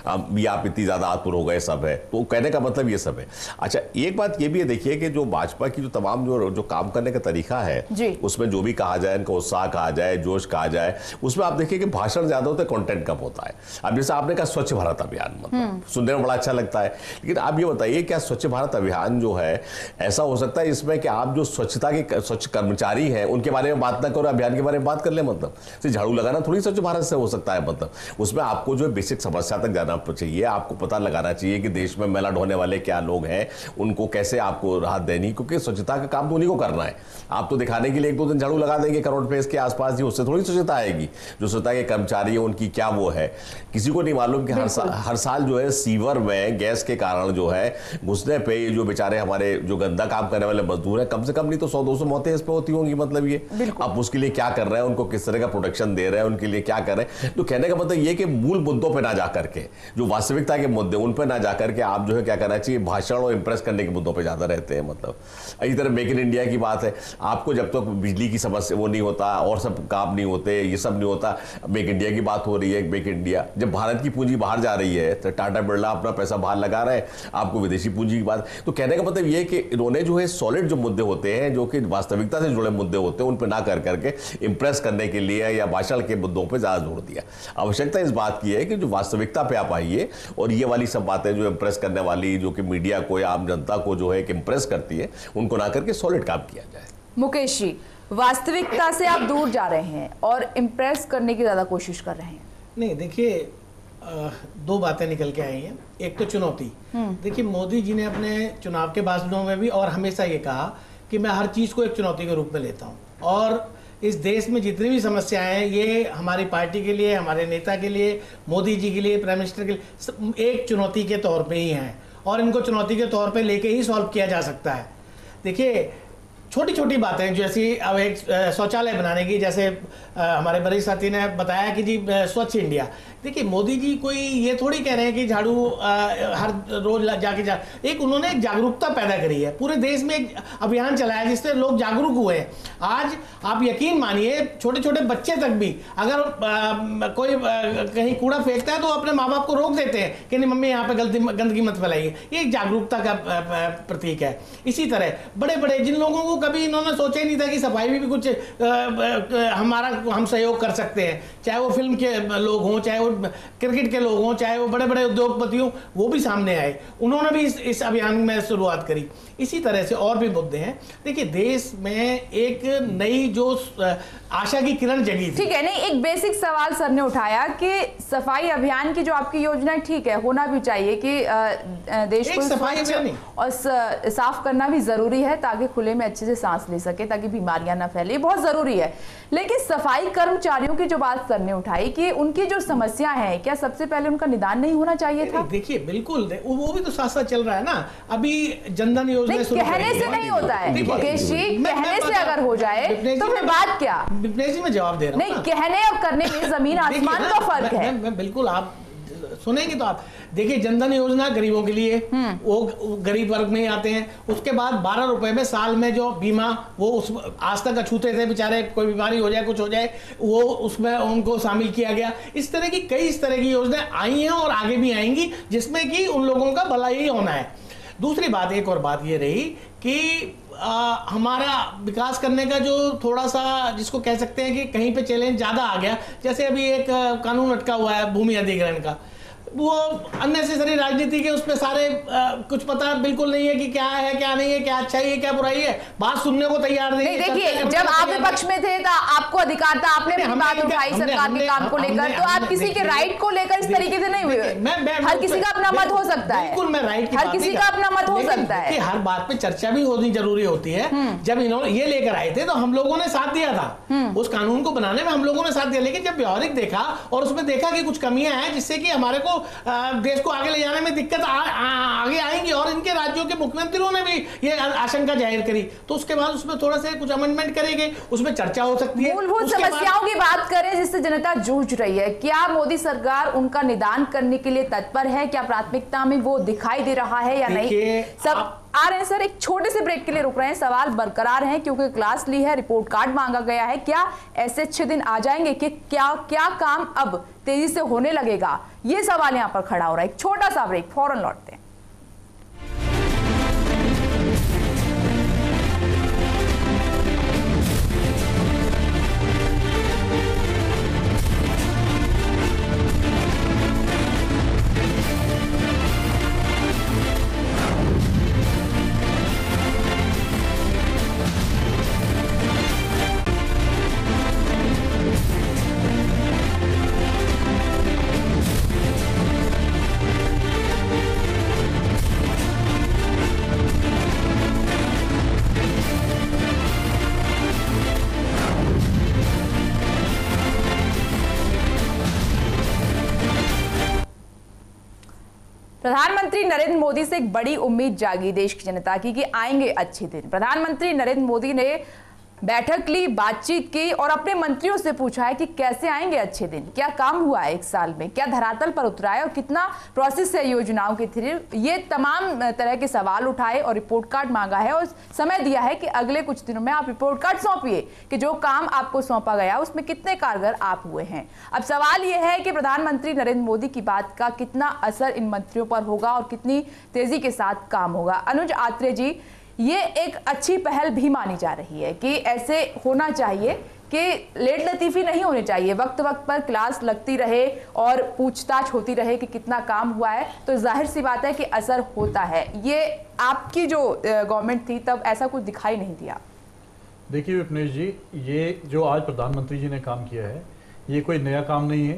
भी आप इतनी ज़्यादा आतुर हो गए, सब है। तो कहने का मतलब ये सब है। अच्छा, एक बात ये भी है देखिए कि जो भाजपा की जो तमाम जो काम करने का तरीका है, उसमें जो भी कहा जाए, इनका उत्साह कहा जाए, जोश कहा जाए, उसमें आप देखिए कि भाषण ज़्यादा होता है, कॉन्टेंट कम होता है। अब जैसे आपने कहा स्वच्छ भारत अभियान, मतलब सुनने में बड़ा अच्छा लगता है, लेकिन आप ये बताइए क्या स्वच्छ भारत अभियान जो है ऐसा हो सकता है इसमें कि आप जो स्वच्छता के स्वच्छ कर्मचारी हैं उनके बारे में बात ना करो, अभियान के बारे में बात कर ले, मतलब सिर्फ झाड़ू लगाना थोड़ी स्वच्छ भारत से हो सकता है। मतलब उसमें आपको जो बेसिक समस्या तक जाना चाहिए, आपको पता लगाना चाहिए कि देश में मैला ढोने वाले क्या लोग हैं, उनको कैसे आपको राहत देनी, क्योंकि स्वच्छता का काम तो उन्हीं को करना है। आप तो दिखाने के लिए 1-2 दिन झाड़ू लगा देंगे करोड़ रुपए इसके आसपास ही, उससे थोड़ी स्वच्छता आएगी। जो स्वच्छता के कर्मचारी है उनकी क्या वो है, किसी को नहीं मालूम कि हर साल जो है सीवर में गैस के कारण जो है घुसने पे जो बेचारे हमारे जो गंदा काम करने वाले मजदूर हैं, कम से कम नहीं तो 100-200 मौतें इस पे होती होंगी। मतलब ये आप उसके लिए क्या कर रहे हैं, उनको किस तरह का प्रोटेक्शन दे रहे हैं, उनके लिए क्या कर रहे हैं। तो कहने का मतलब ये कि मूल मुद्दों पे ना जाकर के, जो वास्तविकता के मुद्दे उन पे ना जाकर के आप जो है क्या करना चाहिए, भाषण और इंप्रेस करने के मुद्दों पे ज्यादा रहते हैं। मतलब इसी तरह मेक इन इंडिया की बात है, आपको जब तक बिजली की समस्या वो नहीं होता और सब काम नहीं होते, ये सब नहीं होता, मेक इंडिया की बात हो रही है। मेक इंडिया जब भारत की पूंजी बाहर जा रही है तो टाटा बिरला अपना पैसा बाहर लगा रहे हैं, आपको विदेशी पूंजी की बात। तो कहने का मतलब ये कि इन्होंने जो है सॉलिड जो मुद्दे होते हैं, जो कि वास्तविकता से जुड़े मुद्दे होते हैं, उन पर ना कर करके इंप्रेस करने के लिए या भाषण के मुद्दों पे ज्यादा जोर दिया। आवश्यकता इस बात की है कि जो वास्तविकता पे आप आइए और ये वाली सब बातें जो इंप्रेस करने वाली, जो कि मीडिया को या आम जनता को जो है कि इंप्रेस करती है, उनको ना करके सॉलिड काम किया जाए। मुकेश जी, वास्तविकता से आप दूर जा रहे हैं और इंप्रेस करने की ज्यादा कोशिश कर रहे हैं। नहीं, देखिए 2 बातें निकल के आई हैं। एक तो चुनौती, देखिए मोदी जी ने अपने चुनाव के भाषणों में भी और हमेशा ये कहा कि मैं हर चीज़ को एक चुनौती के रूप में लेता हूँ, और इस देश में जितनी भी समस्याएं हैं ये हमारी पार्टी के लिए, हमारे नेता के लिए, मोदी जी के लिए, प्राइम मिनिस्टर के लिए एक चुनौती के तौर पे ही हैं और इनको चुनौती के तौर पे लेके ही सॉल्व किया जा सकता है। देखिए छोटी छोटी बातें, जैसी अब एक शौचालय बनाने की, जैसे हमारे बड़े साथी ने बताया कि जी स्वच्छ इंडिया। देखिए मोदी जी कोई ये थोड़ी कह रहे हैं कि झाड़ू हर रोज जाके एक उन्होंने एक जागरूकता पैदा करी है, पूरे देश में एक अभियान चलाया जिससे लोग जागरूक हुए हैं। आज आप यकीन मानिए छोटे छोटे बच्चे तक भी अगर कोई कहीं कूड़ा फेंकता है तो अपने माँ बाप को रोक देते हैं कि नहीं मम्मी यहाँ पे गंदगी मत फैलाइए। ये एक जागरूकता का प्रतीक है। इसी तरह बड़े बड़े जिन लोगों को कभी इन्होंने सोचा ही नहीं था कि सफाई में भी कुछ हम सहयोग कर सकते हैं, चाहे वो फिल्म के लोग हों, चाहे वो क्रिकेट के लोग हों, चाहे वो बड़े बड़े उद्योगपति हों, वो भी सामने आए, उन्होंने भी इस अभियान में शुरुआत करी। इसी तरह से और भी मुद्दे हैं। देखिए देश में एक नई जो आशा की किरण जगी थी। ठीक है, नहीं एक बेसिक सवाल सर ने उठाया कि सफाई अभियान की जो आपकी योजना है ठीक है, होना भी चाहिए कि देश को सफाई और साफ करना भी जरूरी है ताकि खुले में अच्छे से सांस ले सके, ताकि बीमारियां ना फैले, बहुत जरूरी है। लेकिन सफाई कर्मचारियों की जो बात सर ने उठाई कि उनकी जो समस्या है, क्या सबसे पहले उनका निदान नहीं होना चाहिए था? देखिए बिल्कुल, वो भी तो साथ साथ चल रहा है ना। अभी जनधन योजना कहने से नहीं होता है मुकेश जी, कहने से अगर हो जाए तो फिर बात क्या? विपनेश जी मैं जवाब दे रहा हूं। नहीं, कहने और करने में जमीन आसमान का फर्क है। मैं बिल्कुल, आप सुनेंगे तो आप देखिए जनधन योजना गरीबों के लिए, वो गरीब वर्ग में ही आते हैं। उसके बाद 12 रुपए में साल में जो बीमा वो उस आज तक अछूते थे बेचारे, कोई बीमारी हो जाए कुछ हो जाए वो उसमें उनको शामिल किया गया। इस तरह की योजनाएं आई हैं और आगे भी आएंगी जिसमें कि उन लोगों का भला ही होना है। दूसरी बात, एक और बात ये रही कि हमारा विकास करने का जो थोड़ा सा जिसको कह सकते हैं कि कहीं पे चैलेंज ज़्यादा आ गया, जैसे अभी एक कानून अटका हुआ है भूमि अधिग्रहण का, वो अननेसेसरी राजनीति के उसमें सारे कुछ पता बिल्कुल नहीं है कि क्या है क्या नहीं है, क्या अच्छाई है क्या बुराई है, बात सुनने को तैयार नहीं। देखिए, जब आप विपक्ष में थे तो आपको अधिकार था, आपने अपनी बात उठाई सरकार के काम को लेकर, तो आप किसी के राइट को लेकर इस तरीके से नहीं हुए। हर किसी का अपना मत हो सकता है, बिल्कुल मैं राइट, हर किसी का अपना मत हो सकता है, हर बात पे चर्चा भी होनी जरूरी होती है। जब इन्होंने ये लेकर आए थे तो हम लोगों ने साथ दिया था, उस कानून को बनाने में हम लोगों ने साथ दिया, लेकिन जब व्यवहारिक देखा और उसमें देखा कि कुछ कमियां हैं जिससे कि हमारे को देश को आगे ले जाने में दिक्कत आगे आएंगी, और इनके राज्यों के मुख्यमंत्रियों ने भी ये आशंका जाहिर करी, तो उसके बाद उसमें थोड़ा सा कुछ अमेंडमेंट करेंगे, उसमें चर्चा हो सकती है। मूलभूत समस्याओं की बात करें जिससे जनता जूझ रही है, क्या मोदी सरकार उनका निदान करने के लिए तत्पर है? क्या प्राथमिकता में वो दिखाई दे रहा है या नहीं? सब आ रहे हैं सर, एक छोटे से ब्रेक के लिए रुक रहे हैं, सवाल बरकरार हैं क्योंकि क्लास ली है, रिपोर्ट कार्ड मांगा गया है। क्या ऐसे अच्छे दिन आ जाएंगे कि क्या काम अब तेजी से होने लगेगा? ये सवाल यहां पर खड़ा हो रहा है। एक छोटा सा ब्रेक, फौरन लौटते हैं। प्रधानमंत्री नरेंद्र मोदी से एक बड़ी उम्मीद जागी देश की जनता की कि आएंगे अच्छे दिन। प्रधानमंत्री नरेंद्र मोदी ने बैठक ली, बातचीत की और अपने मंत्रियों से पूछा है कि कैसे आएंगे अच्छे दिन, क्या काम हुआ है एक साल में, क्या धरातल पर उतरा है और कितना प्रोसेस है योजनाओं के थ्रू। ये तमाम तरह के सवाल उठाए और रिपोर्ट कार्ड मांगा है और समय दिया है कि अगले कुछ दिनों में आप रिपोर्ट कार्ड सौंपिए कि जो काम आपको सौंपा गया उसमें कितने कारगर आप हुए हैं। अब सवाल यह है कि प्रधानमंत्री नरेंद्र मोदी की बात का कितना असर इन मंत्रियों पर होगा और कितनी तेजी के साथ काम होगा। अनुज आत्रे जी, ये एक अच्छी पहल भी मानी जा रही है कि ऐसे होना चाहिए कि लेट लतीफी नहीं होनी चाहिए, वक्त वक्त पर क्लास लगती रहे और पूछताछ होती रहे कि कितना काम हुआ है, तो जाहिर सी बात है कि असर होता है। ये आपकी जो गवर्नमेंट थी तब ऐसा कुछ दिखाई नहीं दिया। देखिए विपनेश जी, ये जो आज प्रधानमंत्री जी ने काम किया है ये कोई नया काम नहीं है,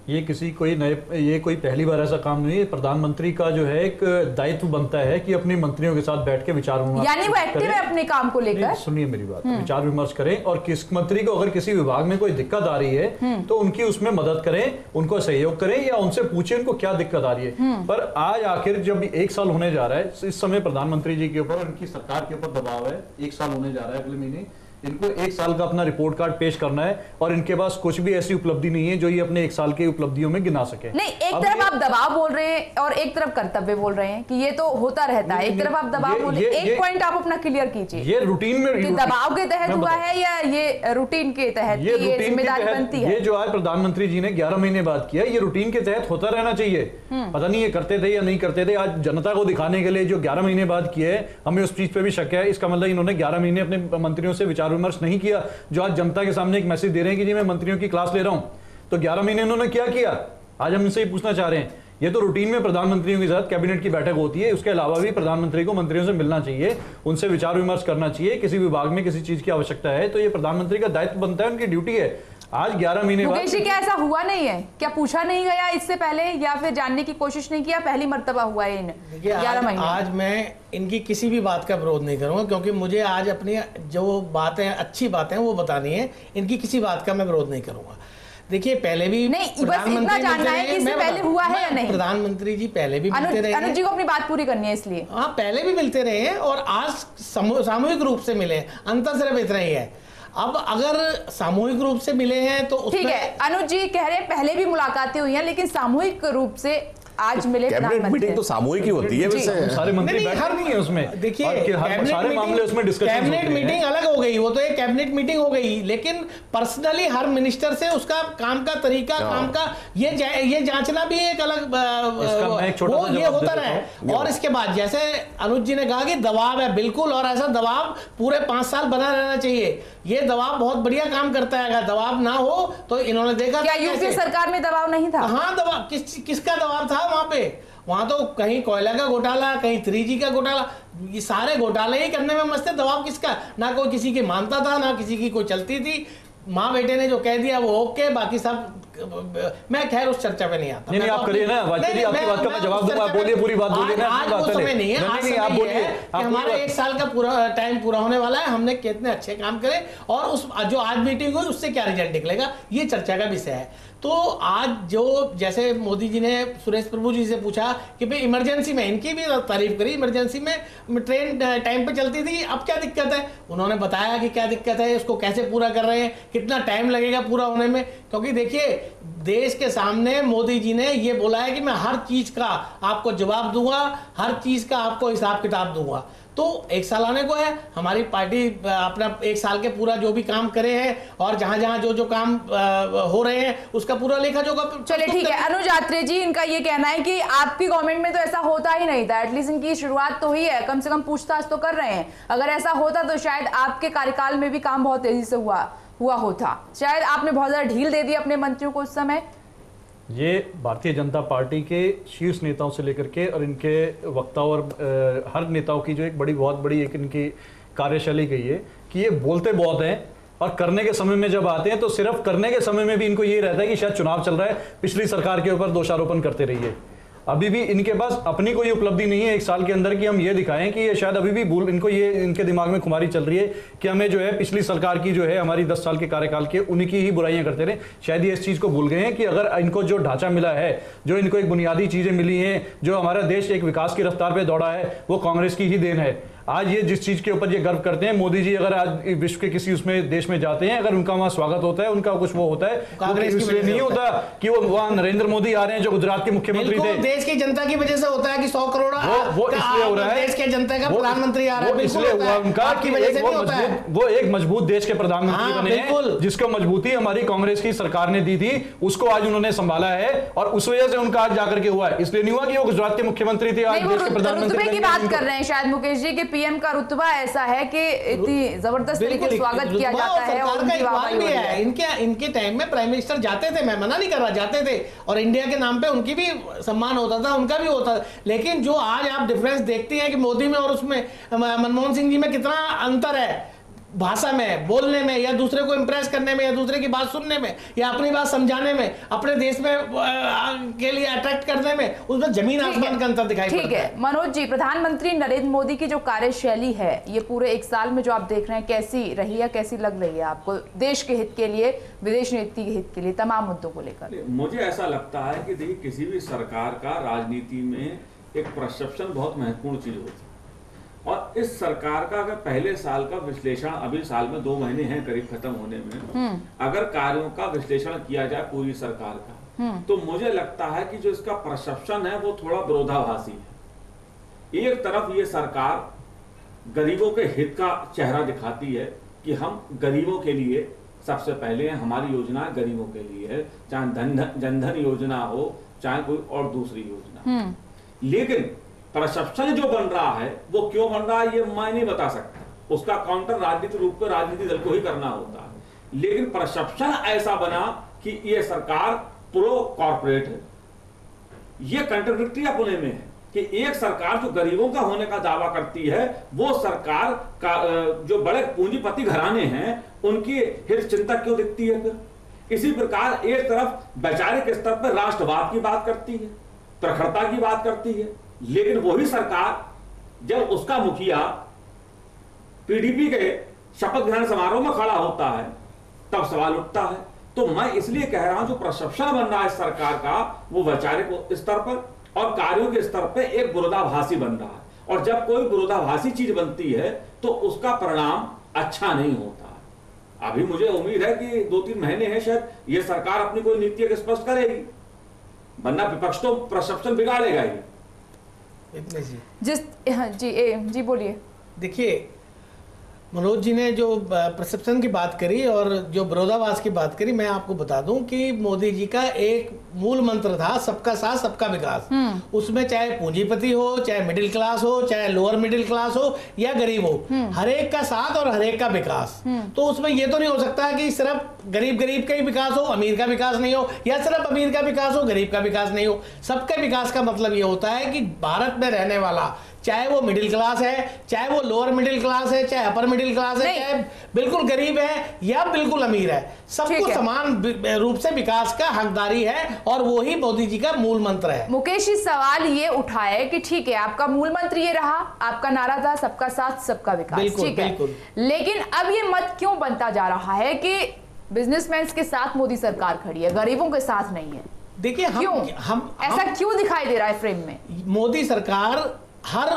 ये कोई पहली बार ऐसा काम नहीं है। प्रधानमंत्री का जो है एक दायित्व बनता है कि अपने मंत्रियों के साथ बैठ के विचार विमर्श, यानी वो एक्टिव है अपने काम को लेकर। सुनिए मेरी बात, विचार विमर्श करें और किस मंत्री को अगर किसी विभाग में कोई दिक्कत आ रही है तो उनकी उसमें मदद करें, उनको सहयोग करें या उनसे पूछें उनको क्या दिक्कत आ रही है। पर आज आखिर जब 1 साल होने जा रहा है, इस समय प्रधानमंत्री जी के ऊपर, उनकी सरकार के ऊपर दबाव है, 1 साल होने जा रहा है अगले महीने, इनको 1 साल का अपना रिपोर्ट कार्ड पेश करना है और इनके पास कुछ भी ऐसी उपलब्धि नहीं है जो ये अपने 1 साल की उपलब्धियों में गिना सके। नहीं, एक तरफ आप दबाव बोल रहे हैं और एक तरफ कर्तव्य बोल रहे हैं कि ये तो होता रहता है। एक तरफ आप दबाव बोल रहे हैं, एक पॉइंट आप अपना क्लियर कीजिए। ये रूटीन में दबाव के तहत हुआ है या ये रूटीन के तहत ये जिम्मेदारी बनती है? ये जो आज प्रधानमंत्री जी ने 11 महीने बाद किया, ये रूटीन के तहत होता रहना चाहिए। पता नहीं ये करते थे या नहीं करते थे, आज जनता को दिखाने के लिए जो 11 महीने बाद किए, हमें उस चीज पे भी शक है। इसका मतलब इन्होंने 11 महीने अपने मंत्रियों से विचार विमर्श नहीं किया, जो आज जनता के सामने एक मैसेज दे रहे हैं कि जी मैं मंत्रियों की क्लास ले रहा हूं। तो 11 महीने इन्होंने क्या किया, आज हम इनसे ही पूछना चाह रहे हैं। ये तो रूटीन में प्रधानमंत्रियों के साथ कैबिनेट की बैठक होती है, उसके अलावा भी प्रधानमंत्री को मंत्रियों से मिलना चाहिए, उनसे विचार विमर्श करना चाहिए। किसी विभाग में किसी चीज की आवश्यकता है तो ये प्रधानमंत्री का दायित्व बनता है, उनकी ड्यूटी है। आज 11 महीने बाद क्या ऐसा हुआ नहीं है? क्या पूछा नहीं गया इससे पहले या फिर जानने की कोशिश नहीं किया? पहली मर्तबा हुआ है इन 11 महीने। आज मैं इनकी किसी भी बात का विरोध नहीं करूंगा क्योंकि मुझे आज अपनी जो बातें अच्छी बातें वो बतानी है, इनकी किसी बात का मैं विरोध नहीं करूंगा। देखिए पहले भी नहीं, बस इतना जानना है कि इससे पहले हुआ है या नहीं। प्रधानमंत्री जी पहले भी मिलते रहे हैं। अनुज जी को अपनी बात पूरी करनी है इसलिए। हाँ, पहले भी मिलते रहे हैं और आज सामूहिक रूप से मिले, अंतर सिर्फ इतना ही है। अब अगर सामूहिक रूप से मिले हैं तो ठीक है। अनुज जी कह रहे हैं पहले भी मुलाकातें हुई हैं लेकिन सामूहिक रूप से आज मिले कैबिनेट मीटिंग तो सामूहिक ही होती है वैसे, सारे मंत्री बैठे नहीं है उसमें। देखिए सारे मामले उसमें डिस्कशन, कैबिनेट मीटिंग अलग हो गई, वो तो एक कैबिनेट मीटिंग हो गई, लेकिन पर्सनली हर मिनिस्टर से उसका काम का तरीका, काम का ये जांचना भी एक अलग वो ये होता रहे। और इसके बाद जैसे अनुज जी ने कहा कि दबाव है, बिल्कुल, और ऐसा दबाव पूरे 5 साल बना रहना चाहिए। ये दबाव बहुत बढ़िया काम करता है, अगर दबाव ना हो तो इन्होंने देखा क्या यूपी सरकार में दबाव नहीं था? हाँ, दबाव किसका दबाव था वहां पे? वहां तो कहीं कोयला का घोटाला, कहीं 3G का घोटाला, ये सारे घोटाले ही करने में मस्त है। दबाव किसका? ना कोई किसी की मानता था, ना किसी की कोई चलती थी। माँ बेटे ने जो कह दिया वो ओके, बाकी सब मैं खैर उस चर्चा पे नहीं आता। नहीं, आप करिए ना, आपकी बात का मैं जवाब दूंगा, बोलिए, पूरी बात बोलिए ना। आज वो समय नहीं है, आज आप बोलिए कि हमारा 1 साल का पूरा टाइम पूरा होने वाला है, हमने कितने अच्छे काम करे और उस जो आज मीटिंग हुई उससे क्या रिजल्ट निकलेगा, ये चर्चा का विषय है। तो आज जो जैसे मोदी जी ने सुरेश प्रभु जी से पूछा कि भाई इमरजेंसी में, इनकी भी तारीफ करी, इमरजेंसी में ट्रेन टाइम पे चलती थी, अब क्या दिक्कत है? उन्होंने बताया कि क्या दिक्कत है, उसको कैसे पूरा कर रहे हैं, कितना टाइम लगेगा पूरा होने में। क्योंकि देखिए देश के सामने मोदी जी ने ये बोला है कि मैं हर चीज का आपको जवाब दूंगा, हर चीज का आपको हिसाब किताब दूंगा। तो 1 साल आने को है, हमारी पार्टी अपना 1 साल के पूरा जो भी काम करे हैं और जहां जहां जो काम हो रहे हैं उसका पूरा लेखा जोखा। चलिए ठीक है, अनुज आत्रे जी, इनका ये कहना है कि आपकी गवर्नमेंट में तो ऐसा होता ही नहीं था, एटलीस्ट इनकी शुरुआत तो हुई है, कम से कम पूछताछ तो कर रहे हैं। अगर ऐसा होता तो शायद आपके कार्यकाल में भी काम बहुत तेजी से हुआ होता, शायद आपने बहुत ज्यादा ढील दे दी अपने मंत्रियों को उस समय। ये भारतीय जनता पार्टी के शीर्ष नेताओं से लेकर के और इनके वक्ताओं और हर नेताओं की जो एक बहुत बड़ी एक इनकी कार्यशैली गई है कि ये बोलते बहुत हैं और करने के समय में जब आते हैं तो सिर्फ करने के समय में भी इनको ये रहता है कि शायद चुनाव चल रहा है, पिछली सरकार के ऊपर दोषारोपण करते रहिए। अभी भी इनके पास अपनी कोई उपलब्धि नहीं है 1 साल के अंदर कि हम ये दिखाएं कि ये शायद अभी भी भूल, इनको ये इनके दिमाग में खुमारी चल रही है कि हमें जो है पिछली सरकार की जो है हमारी 10 साल के कार्यकाल के उनकी ही बुराइयां करते रहे। शायद ये इस चीज को भूल गए हैं कि अगर इनको जो ढांचा मिला है, जो इनको एक बुनियादी चीजें मिली हैं, जो हमारा देश एक विकास की रफ्तार पे दौड़ा है, वो कांग्रेस की ही देन है। आज ये जिस चीज के ऊपर ये गर्व करते हैं, मोदी जी अगर आज विश्व के किसी उसमें देश में जाते हैं, अगर उनका वहां स्वागत होता है, उनका कुछ वो होता है, कांग्रेस इसलिए नहीं होता कि वो वहां नरेंद्र मोदी आ रहे हैं जो गुजरात के मुख्यमंत्री थे, देश की जनता की वजह से होता है कि 100 करोड़ वो इसलिए हो रहा है, देश के जनता का प्रधानमंत्री आ रहा है, इसलिए हुआ उनका कि वो एक मजबूत देश के प्रधानमंत्री बने हैं, जिसको मजबूती हमारी कांग्रेस की सरकार ने दी थी, उसको आज उन्होंने संभाला है और उस वजह से उनका आज जाकर के हुआ है। इसलिए नहीं हुआ कि वो गुजरात के मुख्यमंत्री थे, आज देश के प्रधानमंत्री की बात कर रहे हैं शायद मुकेश जी के पीएम का रुतबा ऐसा है कि इतनी जबरदस्त तरीके से स्वागत किया जाता है और उनकी वाहवाही भी है। इनके टाइम में प्राइम मिनिस्टर जाते थे, मैं मना नहीं कर रहा, जाते थे और इंडिया के नाम पे उनकी भी सम्मान होता था, उनका भी होता था। लेकिन जो आज आप डिफरेंस देखती हैं कि मोदी में और उसमें मनमोहन सिंह जी में कितना अंतर है, भाषा में, बोलने में, या दूसरे को इंप्रेस करने में, या दूसरे की बात सुनने में, या अपनी बात समझाने में, अपने देश में के लिए अट्रैक्ट करने में, उसमें जमीन आसमान का अंतर दिखाई पड़ता है। ठीक है मनोज जी, प्रधानमंत्री नरेंद्र मोदी की जो कार्यशैली है ये पूरे 1 साल में जो आप देख रहे हैं, कैसी रही है, कैसी लग रही है आपको देश के हित के लिए, विदेश नीति के हित के लिए, तमाम मुद्दों को लेकर? मुझे ऐसा लगता है कि देखिए किसी भी सरकार का राजनीति में एक परसेप्शन बहुत महत्वपूर्ण चीज होती है और इस सरकार का अगर पहले साल का विश्लेषण, अभी साल में 2 महीने हैं करीब खत्म होने में, अगर कार्यों का विश्लेषण किया जाए पूरी सरकार का, तो मुझे लगता है कि जो इसका परसेप्शन है वो थोड़ा विरोधाभासी है। एक तरफ ये सरकार गरीबों के हित का चेहरा दिखाती है कि हम गरीबों के लिए सबसे पहले हैं, हमारी योजना गरीबों के लिए है, चाहे जनधन योजना हो, चाहे कोई और दूसरी योजना। लेकिन परसेप्शन जो बन रहा है वो क्यों बन रहा है ये मैं नहीं बता सकता, उसका काउंटर राजनीतिक रूप में राजनीतिक दल को ही करना होता है। लेकिन परसेप्शन ऐसा बना कि ये सरकार प्रो कॉर्पोरेट है, ये कंट्राडिक्टरी अपने में है कि एक सरकार जो गरीबों का होने का दावा करती है, वो सरकार का जो बड़े पूंजीपति घराने हैं उनकी हित चिंता क्यों दिखती है फिर? इसी प्रकार एक तरफ वैचारिक स्तर पर राष्ट्रवाद की बात करती है, प्रखरता की बात करती है, लेकिन वही सरकार जब उसका मुखिया पीडीपी के शपथ ग्रहण समारोह में खड़ा होता है तब सवाल उठता है। तो मैं इसलिए कह रहा हूं जो परसेप्शन बन रहा है सरकार का वो वैचारिक स्तर पर और कार्यों के स्तर पर एक विरोधाभासी बन रहा है, और जब कोई विरोधाभासी चीज बनती है तो उसका परिणाम अच्छा नहीं होता। अभी मुझे उम्मीद है कि 2-3 महीने हैं, शायद ये सरकार अपनी कोई नीति स्पष्ट करेगी वरना विपक्ष तो परसेप्शन बिगाड़ेगा ही। जी बोलिए। देखिए, मनोज जी ने जो परसेप्शन की बात करी और जो विरोधाभास की बात करी, मैं आपको बता दूं कि मोदी जी का एक मूल मंत्र था सबका साथ सबका विकास। उसमें चाहे पूंजीपति हो, चाहे मिडिल क्लास हो, चाहे लोअर मिडिल क्लास हो या गरीब हो, हर एक का साथ और हर एक का विकास। तो उसमें ये तो नहीं हो सकता कि सिर्फ गरीब का ही विकास हो, अमीर का विकास नहीं हो, या सिर्फ अमीर का विकास हो, गरीब का विकास नहीं हो। सबके विकास का मतलब ये होता है कि भारत में रहने वाला, चाहे वो मिडिल क्लास है, चाहे वो लोअर मिडिल क्लास है, चाहे अपर मिडिल क्लास है, चाहे बिल्कुल गरीब है या बिल्कुल अमीर है, सबको समान रूप से विकास का हकदारी है, और वो ही मोदी जी का मूल मंत्र है। मुकेश जी सवाल ये उठाए कि ठीक है, आपका मूल मंत्र ये रहा, आपका नारा था सबका साथ सबका विकास, ठीक है, लेकिन अब ये मत क्यों बनता जा रहा है कि बिजनेसमैन के साथ मोदी सरकार खड़ी है, गरीबों के साथ नहीं है? देखिए, हम ऐसा क्यों दिखाई दे रहा है फ्रेम में? मोदी सरकार हर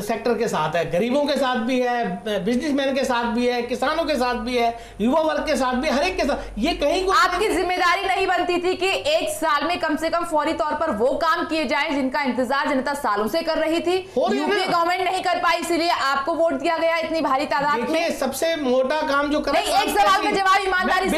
सेक्टर के साथ है, गरीबों के साथ भी है, बिजनेसमैन के साथ भी है, किसानों के साथ भी है, युवा वर्ग के साथ भी, हर एक के साथ। ये कहीं आपकी जिम्मेदारी नहीं बनती थी कि एक साल में कम से कम फौरी तौर पर वो काम किए जाएं जिनका इंतजार जनता सालों से कर रही थी? यूपीए गवर्नमेंट नहीं कर पाई, इसलिए आपको वोट दिया गया इतनी भारी तादाद में। सबसे मोटा काम जो कर, एक सवाल का जवाब ईमानदारी